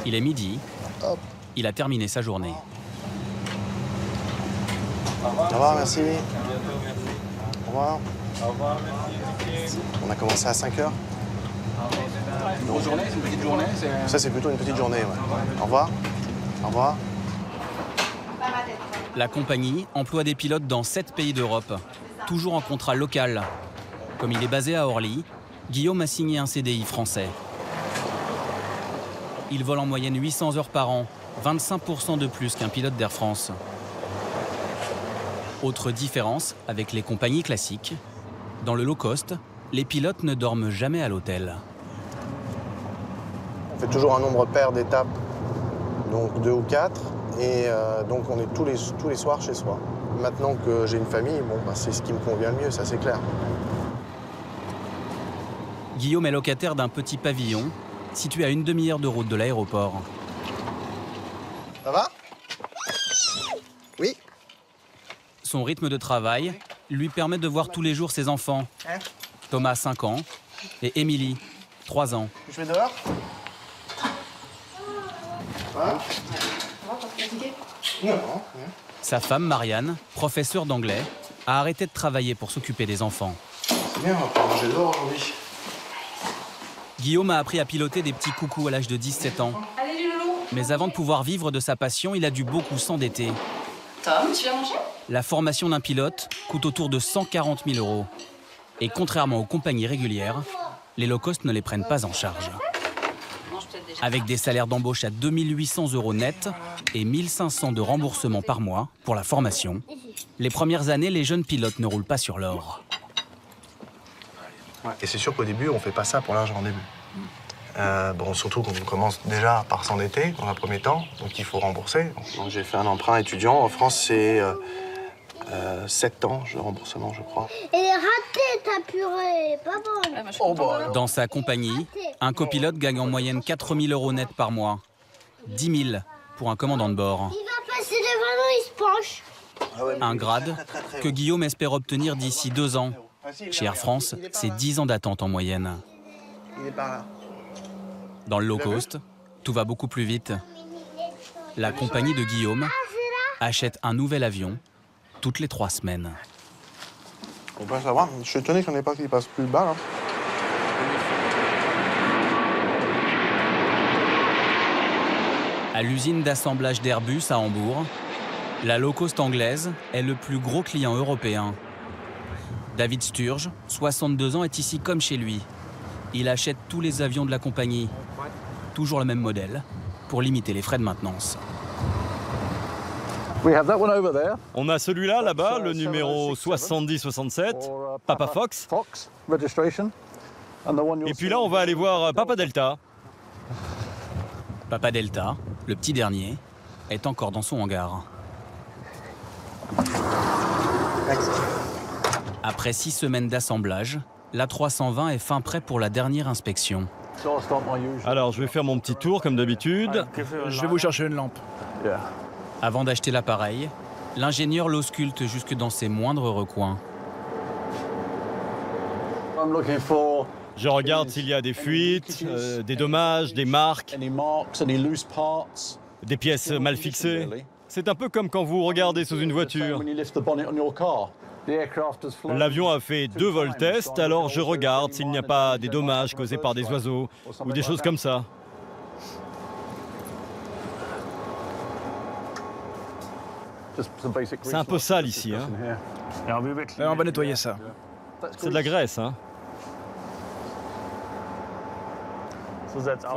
Il est midi. Hop. Il a terminé sa journée. Au revoir, merci. Au revoir. On a commencé à 5 heures. Une grosse journée, c'est une petite journée. Ça, c'est plutôt une petite journée, ouais. Au revoir. Au revoir. La compagnie emploie des pilotes dans 7 pays d'Europe, toujours en contrat local. Comme il est basé à Orly, Guillaume a signé un CDI français. Il vole en moyenne 800 heures par an, 25% de plus qu'un pilote d'Air France. Autre différence avec les compagnies classiques, dans le low cost, les pilotes ne dorment jamais à l'hôtel. On fait toujours un nombre pair d'étapes, donc 2 ou 4, et donc on est tous les soirs chez soi. Maintenant que j'ai une famille, bon, bah, c'est ce qui me convient le mieux, ça c'est clair. Guillaume est locataire d'un petit pavillon situé à une demi-heure de route de l'aéroport. Ça va? Oui. Son rythme de travail lui permet de voir tous les jours ses enfants. Thomas, 5 ans, et Émilie, 3 ans. Je vais dehors. Sa femme, Marianne, professeure d'anglais, a arrêté de travailler pour s'occuper des enfants. C'est bien, on va pouvoir manger dehors aujourd'hui. Guillaume a appris à piloter des petits coucous à l'âge de 17 ans. Mais avant de pouvoir vivre de sa passion, il a dû beaucoup s'endetter. Tom, tu viens manger? La formation d'un pilote coûte autour de 140 000 €. Et contrairement aux compagnies régulières, les low-cost ne les prennent pas en charge. Avec des salaires d'embauche à 2 800 € net et 1 500 de remboursement par mois pour la formation, les premières années, les jeunes pilotes ne roulent pas sur l'or. Et c'est sûr qu'au début, on ne fait pas ça pour l'argent au début. Bon, surtout qu'on commence déjà par s'endetter dans un premier temps, donc il faut rembourser. Donc j'ai fait un emprunt étudiant. En France, c'est 7 ans de remboursement, je crois. Elle est ratée, ta purée, pas bonne. Dans sa compagnie, un copilote gagne en moyenne 4 000 € net par mois. 10 000 pour un commandant de bord. Il va passer devant nous, il se penche. Un grade que Guillaume espère obtenir d'ici 2 ans. Chez Air France, c'est 10 ans d'attente en moyenne. Il est par là. Dans le low cost, tout va beaucoup plus vite. La compagnie de Guillaume achète un nouvel avion toutes les 3 semaines. On peut savoir, je suis étonné qu'on n'ait pas qu'il passe plus bas là. À l'usine d'assemblage d'Airbus à Hambourg, la low cost anglaise est le plus gros client européen. David Sturge, 62 ans, est ici comme chez lui. Il achète tous les avions de la compagnie, toujours le même modèle, pour limiter les frais de maintenance. On a celui-là, là-bas, le numéro 7067, Papa Fox. Et puis là, on va aller voir Papa Delta. Papa Delta, le petit dernier, est encore dans son hangar. Après 6 semaines d'assemblage, l'A320 est fin prêt pour la dernière inspection. Alors, je vais faire mon petit tour, comme d'habitude. Je vais vous chercher une lampe. Avant d'acheter l'appareil, l'ingénieur l'ausculte jusque dans ses moindres recoins. Je regarde s'il y a des fuites, des dommages, des marques, des pièces mal fixées. C'est un peu comme quand vous regardez sous une voiture. L'avion a fait 2 vols tests, alors je regarde s'il n'y a pas des dommages causés par des oiseaux ou des choses comme ça. C'est un peu sale ici, hein. On va nettoyer ça. C'est de la graisse, hein.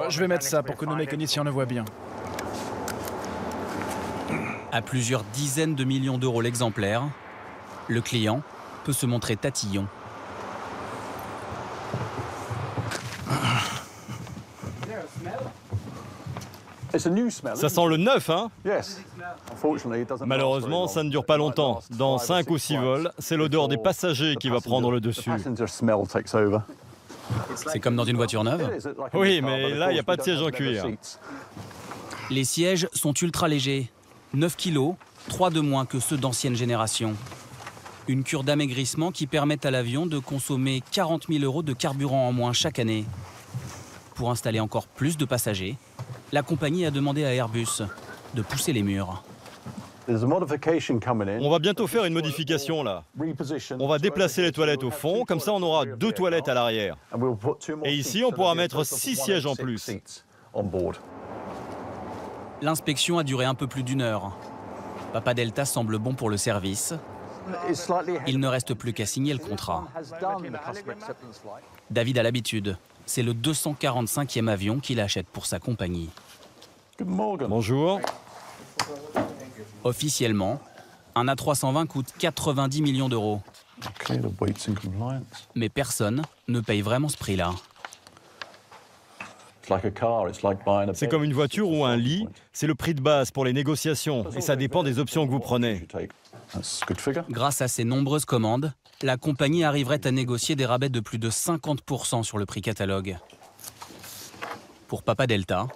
Je vais mettre ça pour que nos mécaniciens le voient bien. À plusieurs dizaines de millions d'euros l'exemplaire, le client peut se montrer tatillon. Ça sent le neuf, hein? Malheureusement, ça ne dure pas longtemps. Dans 5 ou 6 vols, c'est l'odeur des passagers qui va prendre le dessus. C'est comme dans une voiture neuve? Oui, mais là, il n'y a pas de siège en cuir. Les sièges sont ultra légers. 9 kilos, 3 de moins que ceux d'ancienne génération. Une cure d'amaigrissement qui permet à l'avion de consommer 40 000 € de carburant en moins chaque année. Pour installer encore plus de passagers, la compagnie a demandé à Airbus de pousser les murs. On va bientôt faire une modification là. On va déplacer les toilettes au fond, comme ça on aura 2 toilettes à l'arrière. Et ici on pourra mettre 6 sièges en plus. L'inspection a duré un peu plus d'1 heure. Papa Delta semble bon pour le service. Il ne reste plus qu'à signer le contrat. David a l'habitude c'est le 245e avion qu'il achète pour sa compagnie. Bonjour. Officiellement, un A320 coûte 90 millions d'euros. Mais personne ne paye vraiment ce prix-là. C'est comme une voiture ou un lit, c'est le prix de base pour les négociations et ça dépend des options que vous prenez. Grâce à ses nombreuses commandes, la compagnie arriverait à négocier des rabais de plus de 50% sur le prix catalogue. Pour Papa Delta,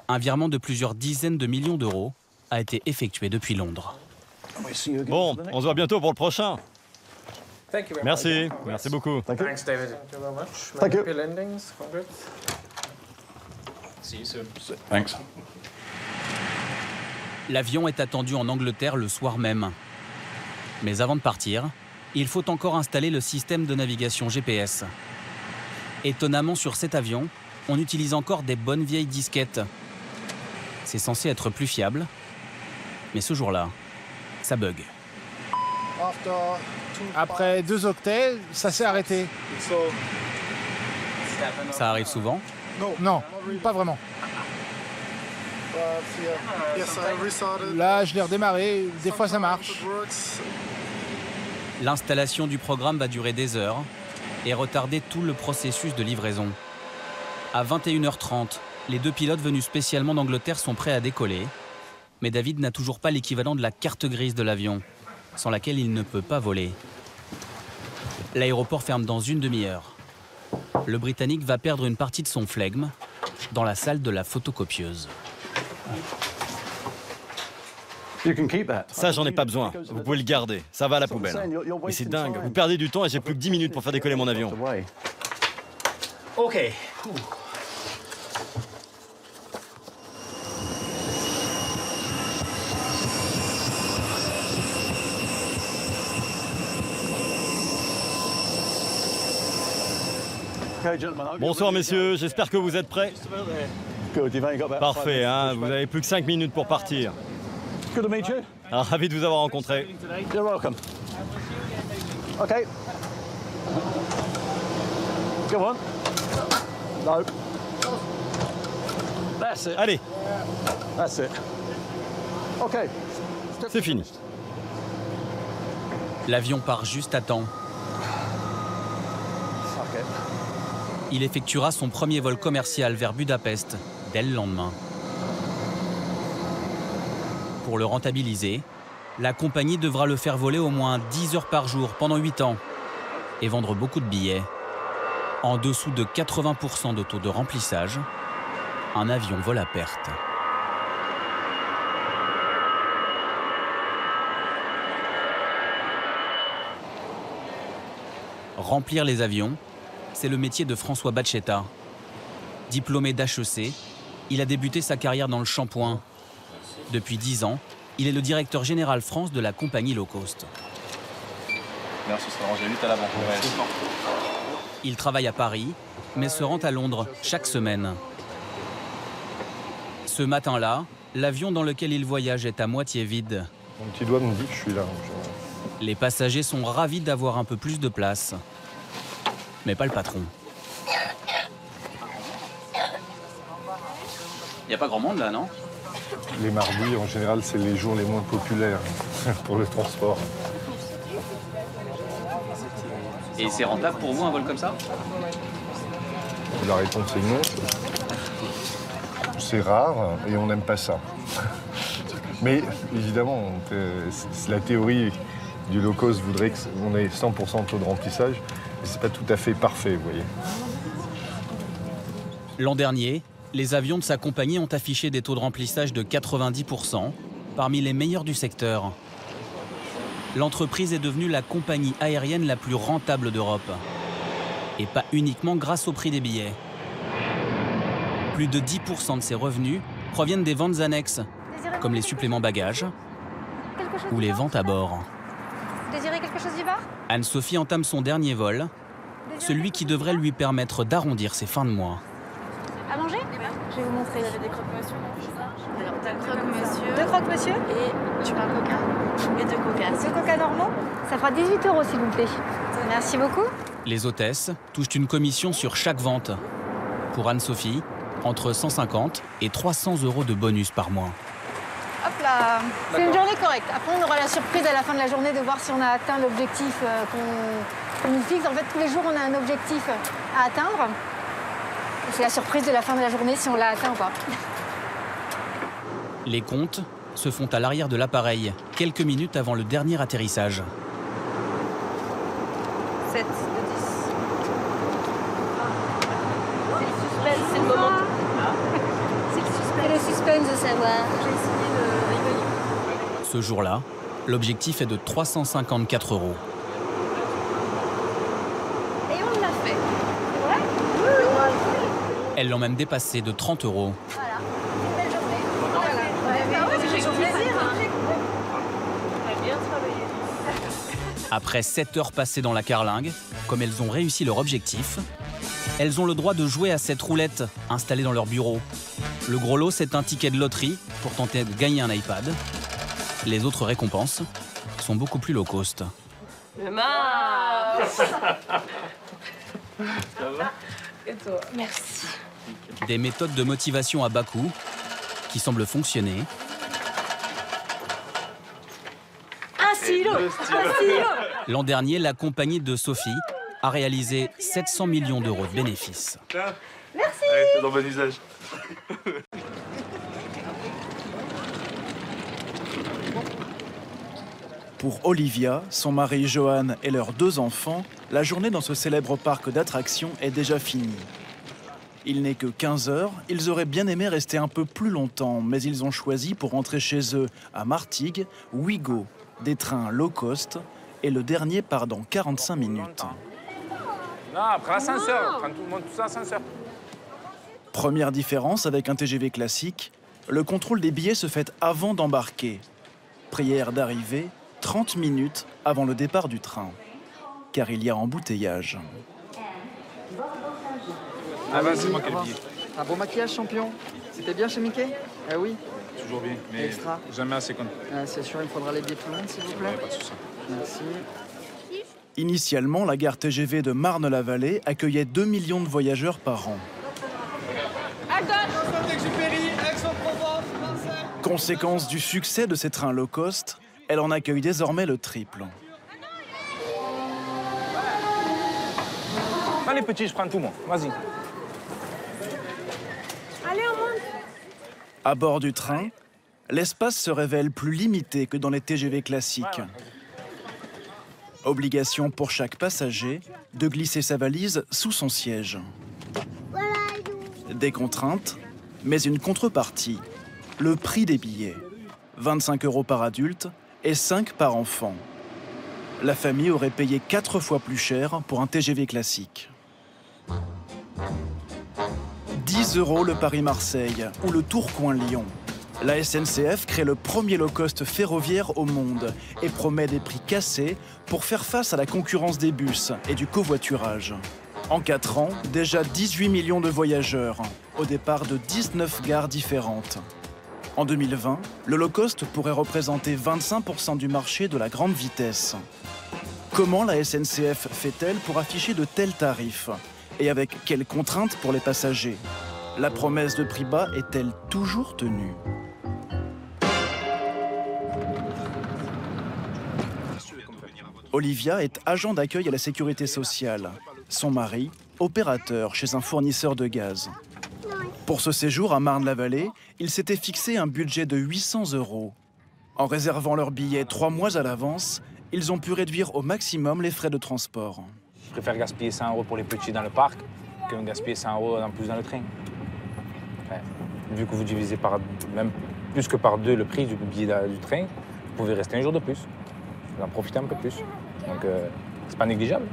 un virement de plusieurs dizaines de millions d'euros a été effectué depuis Londres. Bon, on se voit bientôt pour le prochain. Merci, merci beaucoup. Thanks, David. Thank you. Happy landings. Congrats. See you soon. Thanks. L'avion est attendu en Angleterre le soir même. Mais avant de partir, il faut encore installer le système de navigation GPS. Étonnamment, sur cet avion, on utilise encore des bonnes vieilles disquettes. C'est censé être plus fiable, mais ce jour-là, ça bug. Après 2 octets, ça s'est arrêté. Ça arrive souvent? Non, pas vraiment. Là, je l'ai redémarré, des fois ça marche. L'installation du programme va durer des heures et retarder tout le processus de livraison. À 21h30, les 2 pilotes venus spécialement d'Angleterre sont prêts à décoller, mais David n'a toujours pas l'équivalent de la carte grise de l'avion, sans laquelle il ne peut pas voler. L'aéroport ferme dans une demi-heure. Le Britannique va perdre une partie de son flegme dans la salle de la photocopieuse. Ça, j'en ai pas besoin. Vous pouvez le garder. Ça va à la poubelle. Mais c'est dingue. Vous perdez du temps et j'ai plus que 10 minutes pour faire décoller mon avion. OK. Bonsoir messieurs, j'espère que vous êtes prêts. Parfait, hein, vous avez plus que 5 minutes pour partir. Alors, ravi de vous avoir rencontré. You're welcome. Okay. Go on. No. That's it. Allez. That's it. Okay. C'est fini. L'avion part juste à temps. Il effectuera son premier vol commercial vers Budapest dès le lendemain. Pour le rentabiliser, la compagnie devra le faire voler au moins 10 heures par jour pendant 8 ans et vendre beaucoup de billets. En dessous de 80% de taux de remplissage, un avion vole à perte. Remplir les avions, c'est le métier de François Bacchetta. Diplômé d'HEC, il a débuté sa carrière dans le shampoing. Depuis 10 ans, il est le directeur général France de la compagnie low cost. Merci, ce sera rangé vite à l'avant. Il travaille à Paris, mais se rend à Londres chaque semaine. Ce matin-là, l'avion dans lequel il voyage est à moitié vide. Mon petit doigt me dit que je suis là. Les passagers sont ravis d'avoir un peu plus de place. Mais pas le patron. Il n'y a pas grand monde là, non? Les mardis, en général, c'est les jours les moins populaires pour le transport. Et c'est rentable pour vous un vol comme ça? La réponse est non. C'est rare et on n'aime pas ça. Mais évidemment, la théorie du low cost voudrait qu'on ait 100% de taux de remplissage. Mais c'est pas tout à fait parfait, vous voyez. L'an dernier, les avions de sa compagnie ont affiché des taux de remplissage de 90%, parmi les meilleurs du secteur. L'entreprise est devenue la compagnie aérienne la plus rentable d'Europe. Et pas uniquement grâce au prix des billets. Plus de 10% de ses revenus proviennent des ventes annexes, comme les suppléments bagages ou les ventes à bord. Désirez quelque chose du bar? Anne-Sophie entame son dernier vol, celui qui devrait lui permettre d'arrondir ses fins de mois. À manger? Je vais vous montrer. Vous avez des croque-monsieur, non? Alors, t'as le croque-monsieur. 2 croque-monsieur? Et tu veux un coca? Et 2 coca. 2 coca normaux? Ça fera 18 € s'il vous plaît. Merci beaucoup. Les hôtesses touchent une commission sur chaque vente. Pour Anne-Sophie, entre 150 et 300 € de bonus par mois. Hop là, c'est une journée correcte. Après, on aura la surprise à la fin de la journée de voir si on a atteint l'objectif qu'on nous fixe. En fait, tous les jours, on a un objectif à atteindre. C'est la surprise de la fin de la journée si on l'a atteint ou pas. Les comptes se font à l'arrière de l'appareil, quelques minutes avant le dernier atterrissage. 7 de 10. C'est le suspense, c'est le moment. C'est le suspense de savoir. J'ai essayé de rigoler. Ce jour-là, l'objectif est de 354 €. Et on l'a fait. C'est vrai? Oui. Elles l'ont même dépassé de 30 €. Voilà, une belle journée. Voilà. J'ai eu plaisir. On a bien travaillé. Après 7 heures passées dans la carlingue, comme elles ont réussi leur objectif, elles ont le droit de jouer à cette roulette installée dans leur bureau. Le gros lot, c'est un ticket de loterie pour tenter de gagner un iPad. Les autres récompenses sont beaucoup plus low cost. Le Mars. Ça va? Et toi? Merci. Des méthodes de motivation à bas coût qui semblent fonctionner. Un stylo. L'an dernier, la compagnie de Sophie a réalisé 700 millions € de bénéfices. Merci. C'est dans bon usage. Pour Olivia, son mari Johan et leurs 2 enfants, la journée dans ce célèbre parc d'attractions est déjà finie. Il n'est que 15 h, ils auraient bien aimé rester un peu plus longtemps, mais ils ont choisi pour rentrer chez eux à Martigues, Ouigo, des trains low cost, et le dernier part dans 45 minutes. Non, après l'ascenseur, prends tout le monde tous l'ascenseur. Première différence avec un TGV classique, le contrôle des billets se fait avant d'embarquer. Prière d'arrivée, 30 minutes avant le départ du train, car il y a embouteillage. Ah bah c'est moi qui ai le billet. Un bon maquillage, champion. C'était bien chez Mickey? Ah oui. Toujours bien, mais Extra. jamais assez connu. Ah, c'est sûr, il me faudra les billets tout le monde, s'il vous plaît. Pas de souci. Merci. Initialement, la gare TGV de Marne-la-Vallée accueillait 2 millions de voyageurs par an. Conséquence du succès de ces trains low cost, elle en accueille désormais le triple. Allez petit, je prends tout moi, vas-y. Allez, on monte. À bord du train, l'espace se révèle plus limité que dans les TGV classiques. Obligation pour chaque passager de glisser sa valise sous son siège. Des contraintes, mais une contrepartie, le prix des billets. 25 € par adulte et 5 par enfant. La famille aurait payé 4 fois plus cher pour un TGV classique. 10 € le Paris-Marseille ou le Tourcoing-Lyon. La SNCF crée le premier low-cost ferroviaire au monde et promet des prix cassés pour faire face à la concurrence des bus et du covoiturage. En 4 ans, déjà 18 millions de voyageurs, au départ de 19 gares différentes. En 2020, le low-cost pourrait représenter 25% du marché de la grande vitesse. Comment la SNCF fait-elle pour afficher de tels tarifs? Et avec quelles contraintes pour les passagers? La promesse de prix bas est-elle toujours tenue? Olivia est agent d'accueil à la sécurité sociale. Son mari, opérateur chez un fournisseur de gaz. Pour ce séjour à Marne-la-Vallée, il s'était fixé un budget de 800 €. En réservant leurs billets 3 mois à l'avance, ils ont pu réduire au maximum les frais de transport. Je préfère gaspiller 100 € pour les petits dans le parc que gaspiller 100 € en plus dans le train. Enfin, vu que vous divisez par même plus que par 2 le prix du billet du train, vous pouvez rester un jour de plus. Vous en profitez un peu plus. Donc c'est pas négligeable.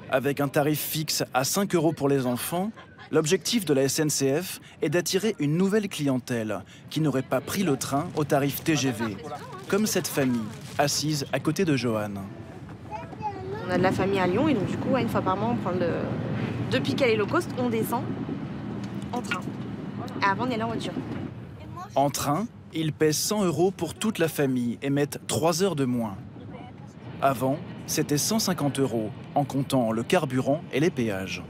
Avec un tarif fixe à 5 € pour les enfants, l'objectif de la SNCF est d'attirer une nouvelle clientèle qui n'aurait pas pris le train au tarif TGV, comme cette famille, assise à côté de Johan. On a de la famille à Lyon et donc du coup, une fois par mois, on prend depuis Calais low cost, on descend en train. Et avant, on est là en voiture. En train, ils pèsent 100 € pour toute la famille et mettent 3 heures de moins. Avant, C'était 150 € en comptant le carburant et les péages.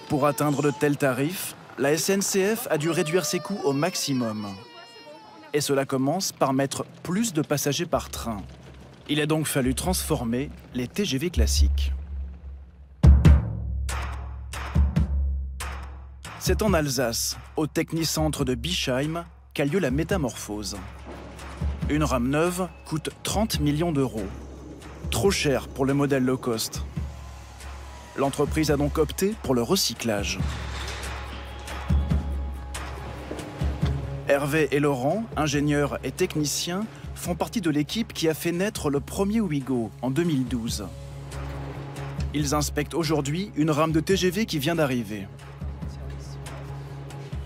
Pour atteindre de tels tarifs, la SNCF a dû réduire ses coûts au maximum. Et cela commence par mettre plus de passagers par train. Il a donc fallu transformer les TGV classiques. C'est en Alsace, au technicentre de Bischheim, qu'a lieu la métamorphose. Une rame neuve coûte 30 millions d'euros. Trop cher pour le modèle low cost. L'entreprise a donc opté pour le recyclage. Hervé et Laurent, ingénieurs et techniciens, font partie de l'équipe qui a fait naître le premier Ouigo en 2012. Ils inspectent aujourd'hui une rame de TGV qui vient d'arriver.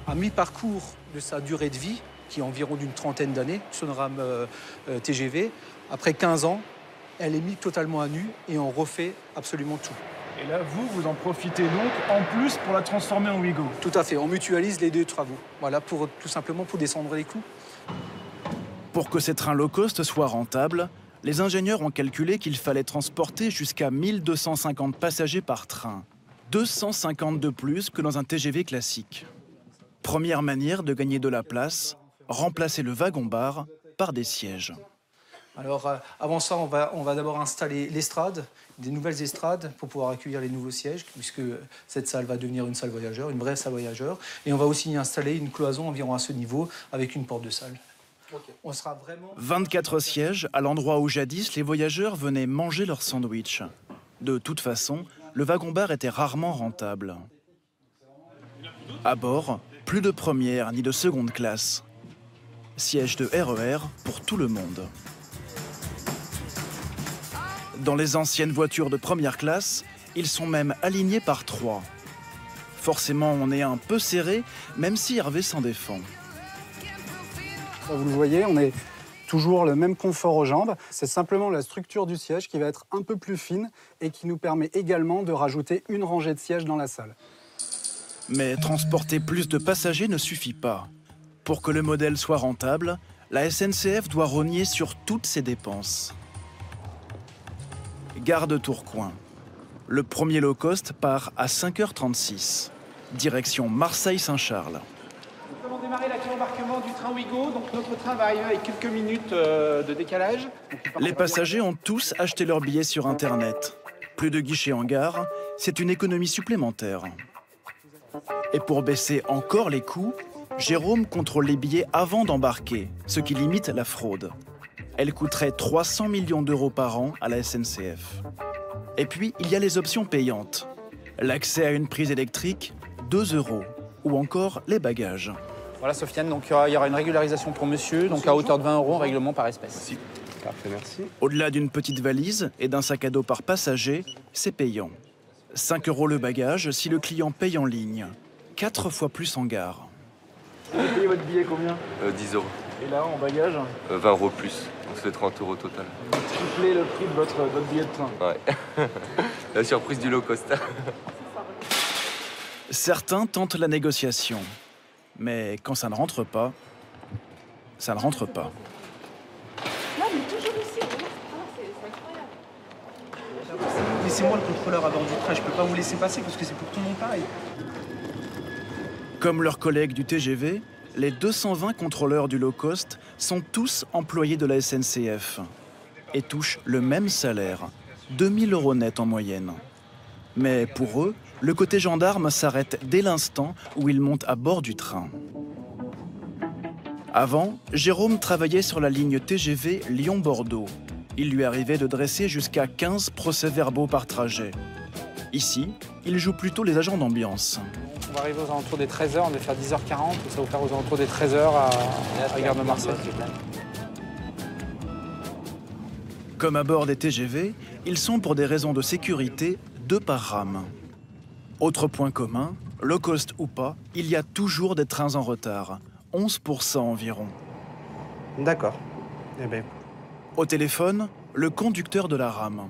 À mi-parcours de sa durée de vie, qui est environ d'une trentaine d'années, sur une rame TGV, après 15 ans, elle est mise totalement à nu et on refait absolument tout. Et là, vous en profitez donc en plus pour la transformer en Ouigo? Tout à fait, on mutualise les deux travaux. Voilà, tout simplement pour descendre les coûts. Pour que ces trains low cost soient rentables, les ingénieurs ont calculé qu'il fallait transporter jusqu'à 1250 passagers par train. 250 de plus que dans un TGV classique. Première manière de gagner de la place, remplacer le wagon-bar par des sièges. Alors, avant ça, on va d'abord installer l'estrade, des nouvelles estrades pour pouvoir accueillir les nouveaux sièges, puisque cette salle va devenir une salle voyageur, une vraie salle voyageur. Et on va aussi y installer une cloison environ à ce niveau, avec une porte de salle. On sera vraiment... 24 sièges à l'endroit où jadis les voyageurs venaient manger leur sandwich. De toute façon, le wagon-bar était rarement rentable. À bord, plus de première ni de seconde classe. Siège de RER pour tout le monde. Dans les anciennes voitures de première classe, ils sont même alignés par 3. Forcément, on est un peu serré, même si Hervé s'en défend. Vous le voyez, on est toujours le même confort aux jambes. C'est simplement la structure du siège qui va être un peu plus fine et qui nous permet également de rajouter une rangée de sièges dans la salle. Mais transporter plus de passagers ne suffit pas. Pour que le modèle soit rentable, la SNCF doit rogner sur toutes ses dépenses. Gare de Tourcoing. Le premier low cost part à 5h36. Direction Marseille-Saint-Charles. Nous allons démarrer l'action d'embarquement du train Ouigo. Donc notre train va arriver avec quelques minutes de décalage. Les passagers ont tous acheté leurs billets sur Internet. Plus de guichets en gare, c'est une économie supplémentaire. Et pour baisser encore les coûts, Jérôme contrôle les billets avant d'embarquer, ce qui limite la fraude. Elle coûterait 300 millions d'euros par an à la SNCF. Et puis, il y a les options payantes. L'accès à une prise électrique, 2 €. Ou encore les bagages. Voilà Sofiane, donc il y aura une régularisation pour monsieur, donc à hauteur de 20 € en règlement par espèce. Parfait, merci. Au-delà d'une petite valise et d'un sac à dos par passager, c'est payant. 5 € le bagage si le client paye en ligne. 4 fois plus en gare. Vous payez votre billet combien 10 €. Et là, en bagage 20 € plus, donc c'est 30 € total. Vous triplez le prix de votre billet de train. Ouais. La surprise du low cost. Certains tentent la négociation. Mais quand ça ne rentre pas, ça ne rentre pas. Là, mais toujours ici. C'est incroyable. Laissez-moi le contrôleur à bord du train. Je ne peux pas vous laisser passer parce que c'est pour tout le monde pareil. Comme leurs collègues du TGV, les 220 contrôleurs du low cost sont tous employés de la SNCF et touchent le même salaire, 2000 € net en moyenne. Mais pour eux, le côté gendarme s'arrête dès l'instant où ils montent à bord du train. Avant, Jérôme travaillait sur la ligne TGV Lyon-Bordeaux. Il lui arrivait de dresser jusqu'à 15 procès-verbaux par trajet. Ici, il joue plutôt les agents d'ambiance. On va arriver aux alentours des 13h, on va faire 10h40, ça va vous faire aux alentours des 13h à la gare de Marseille. Comme à bord des TGV, ils sont pour des raisons de sécurité 2 par rame. Autre point commun, low cost ou pas, il y a toujours des trains en retard, 11% environ. D'accord. Eh ben... Au téléphone, le conducteur de la rame.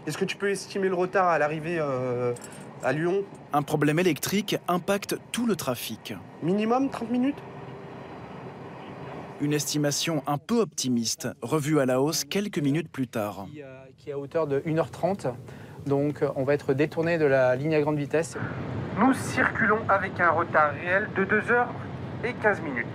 Est-ce que tu peux estimer le retard à l'arrivée à Lyon? Un problème électrique impacte tout le trafic. Minimum 30 minutes? Une estimation un peu optimiste, revue à la hausse quelques minutes plus tard. Qui est à hauteur de 1h30. Donc on va être détourné de la ligne à grande vitesse. Nous circulons avec un retard réel de 2h15 minutes.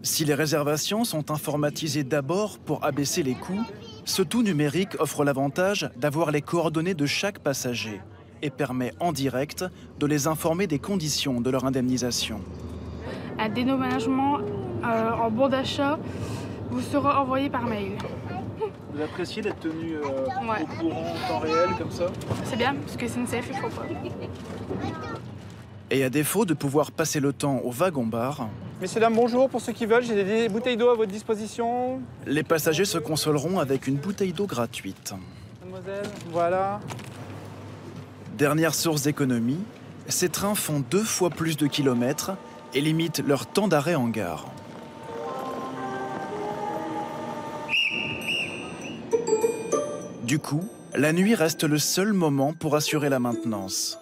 Si les réservations sont informatisées d'abord pour abaisser les coûts, ce tout numérique offre l'avantage d'avoir les coordonnées de chaque passager et permet en direct de les informer des conditions de leur indemnisation. Un dédommagement en bon d'achat vous sera envoyé par mail. Vous appréciez d'être tenu au courant en temps réel comme ça? C'est bien, parce que SNCF, il faut pas. Et à défaut de pouvoir passer le temps au wagon-bar, Messieurs, dames, bonjour. Pour ceux qui veulent, j'ai des bouteilles d'eau à votre disposition. les passagers se consoleront avec une bouteille d'eau gratuite. Mademoiselle, voilà. Dernière source d'économie, ces trains font 2 fois plus de kilomètres et limitent leur temps d'arrêt en gare. Du coup, la nuit reste le seul moment pour assurer la maintenance.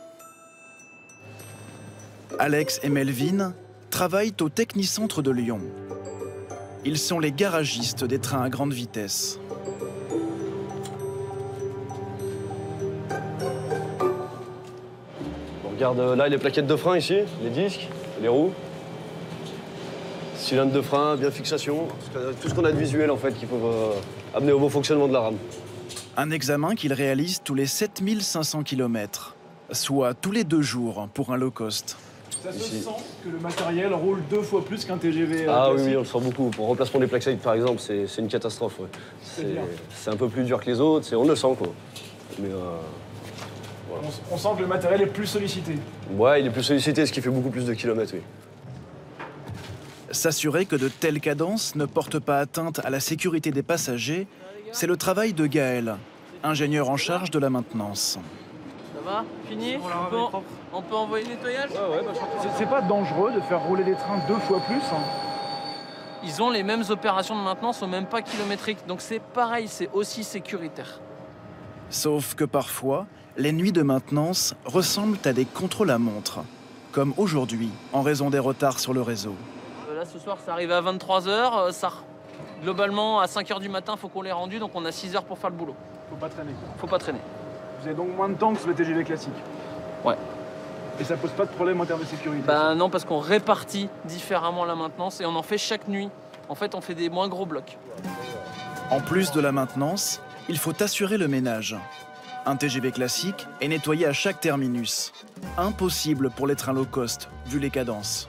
Alex et Melvin travaillent au Technicentre de Lyon. Ils sont les garagistes des trains à grande vitesse. On regarde là les plaquettes de frein ici, les disques, les roues. Cylindre de frein, bien fixation, tout ce qu'on a de visuel en fait qui peuvent amener au bon fonctionnement de la rame. Un examen qu'ils réalisent tous les 7500 km, soit tous les 2 jours pour un low cost. Ça se sent que le matériel roule 2 fois plus qu'un TGV Ah classique. oui, on le sent beaucoup. Pour le remplacement des plaques side par exemple, c'est une catastrophe. Ouais. C'est un peu plus dur que les autres, on le sent quoi. Mais, voilà. On sent que le matériel est plus sollicité. Ouais, il est plus sollicité, ce qui fait beaucoup plus de kilomètres, oui. S'assurer que de telles cadences ne portent pas atteinte à la sécurité des passagers, c'est le travail de Gaël, ingénieur en charge de la maintenance. Ça va? Fini? On peut envoyer le nettoyage? C'est pas dangereux de faire rouler des trains 2 fois plus Ils ont les mêmes opérations de maintenance au même pas kilométrique, donc c'est pareil, c'est aussi sécuritaire. Sauf que parfois, les nuits de maintenance ressemblent à des contrôles à montre, comme aujourd'hui, en raison des retards sur le réseau. Là, ce soir, ça arrive à 23h. Globalement, à 5h du matin, il faut qu'on l'ait rendu, donc on a 6 heures pour faire le boulot. Faut pas traîner. Faut pas traîner. Vous avez donc moins de temps que sur le TGV classique. Ouais. Et ça pose pas de problème en termes de sécurité? Ben non, parce qu'on répartit différemment la maintenance et on en fait chaque nuit. En fait, on fait des moins gros blocs. En plus de la maintenance, il faut assurer le ménage. Un TGV classique est nettoyé à chaque terminus. Impossible pour les trains low cost, vu les cadences.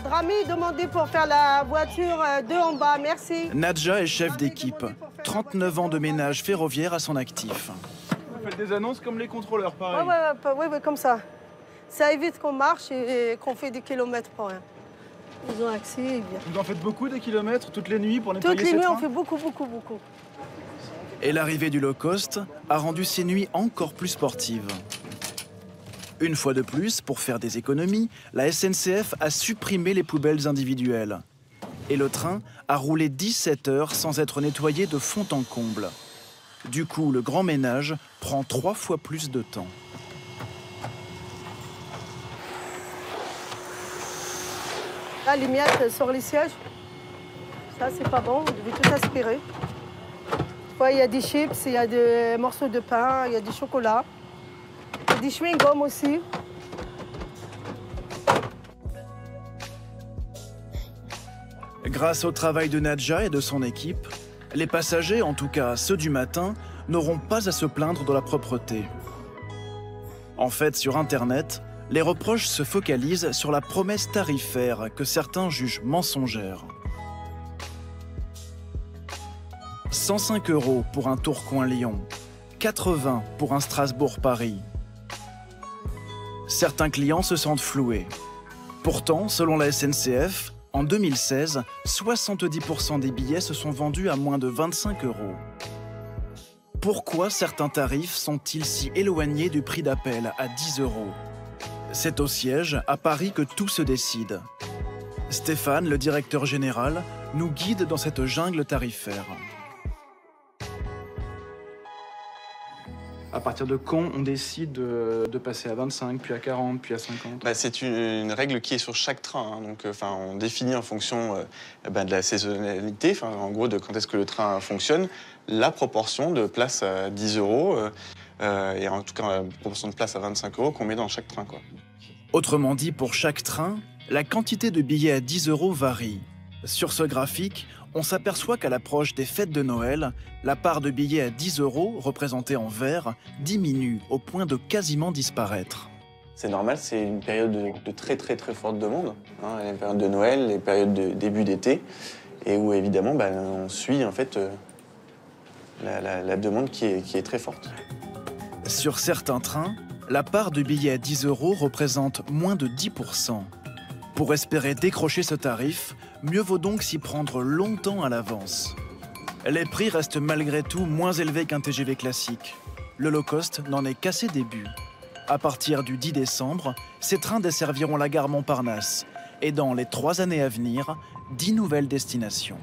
Drami, demandez pour faire la voiture 2 en bas, merci. Nadja est chef d'équipe. 39 ans de ménage ferroviaire à son actif. Vous faites des annonces comme les contrôleurs, pareil? Ouais, comme ça. Ça évite qu'on marche et qu'on fait des kilomètres pour rien. Ils ont accès, et bien. Vous en faites beaucoup des kilomètres toutes les nuits pour nettoyer ces trains? Toutes les nuits, on fait beaucoup. Et l'arrivée du low cost a rendu ces nuits encore plus sportives. Une fois de plus, pour faire des économies, la SNCF a supprimé les poubelles individuelles. Et le train a roulé 17 heures sans être nettoyé de fond en comble. Du coup, le grand ménage prend 3 fois plus de temps. Là, les miettes sur les sièges, ça c'est pas bon, vous devez tout aspirer. Il y a des chips, il y a des morceaux de pain, il y a du chocolat. Il y a des chewing-gums aussi. Grâce au travail de Nadja et de son équipe, les passagers, en tout cas ceux du matin, n'auront pas à se plaindre de la propreté. En fait, sur Internet, les reproches se focalisent sur la promesse tarifaire que certains jugent mensongère. 105 € pour un Tourcoing-Lyon, 80 pour un Strasbourg-Paris. Certains clients se sentent floués. Pourtant, selon la SNCF, en 2016, 70% des billets se sont vendus à moins de 25 €. Pourquoi certains tarifs sont-ils si éloignés du prix d'appel à 10 €? C'est au siège, à Paris, que tout se décide. Stéphane, le directeur général, nous guide dans cette jungle tarifaire. À partir de quand on décide de passer à 25, puis à 40, puis à 50? C'est une règle qui est sur chaque train. Hein. Donc, on définit en fonction de la saisonnalité, en gros de quand est-ce que le train fonctionne, la proportion de place à 10 € et en tout cas la proportion de place à 25 € qu'on met dans chaque train, quoi. Autrement dit, pour chaque train, la quantité de billets à 10 € varie. Sur ce graphique, on s'aperçoit qu'à l'approche des fêtes de Noël, la part de billets à 10 € représentée en vert diminue au point de quasiment disparaître. C'est normal, c'est une période de très très très forte demande. Hein, les périodes de Noël, les périodes de début d'été, et où évidemment on suit en fait la demande qui est très forte. Sur certains trains, la part de billets à 10 € représente moins de 10%. Pour espérer décrocher ce tarif, mieux vaut donc s'y prendre longtemps à l'avance. Les prix restent malgré tout moins élevés qu'un TGV classique. Le low-cost n'en est qu'à ses débuts. À partir du 10 décembre, ces trains desserviront la gare Montparnasse et dans les 3 années à venir, 10 nouvelles destinations.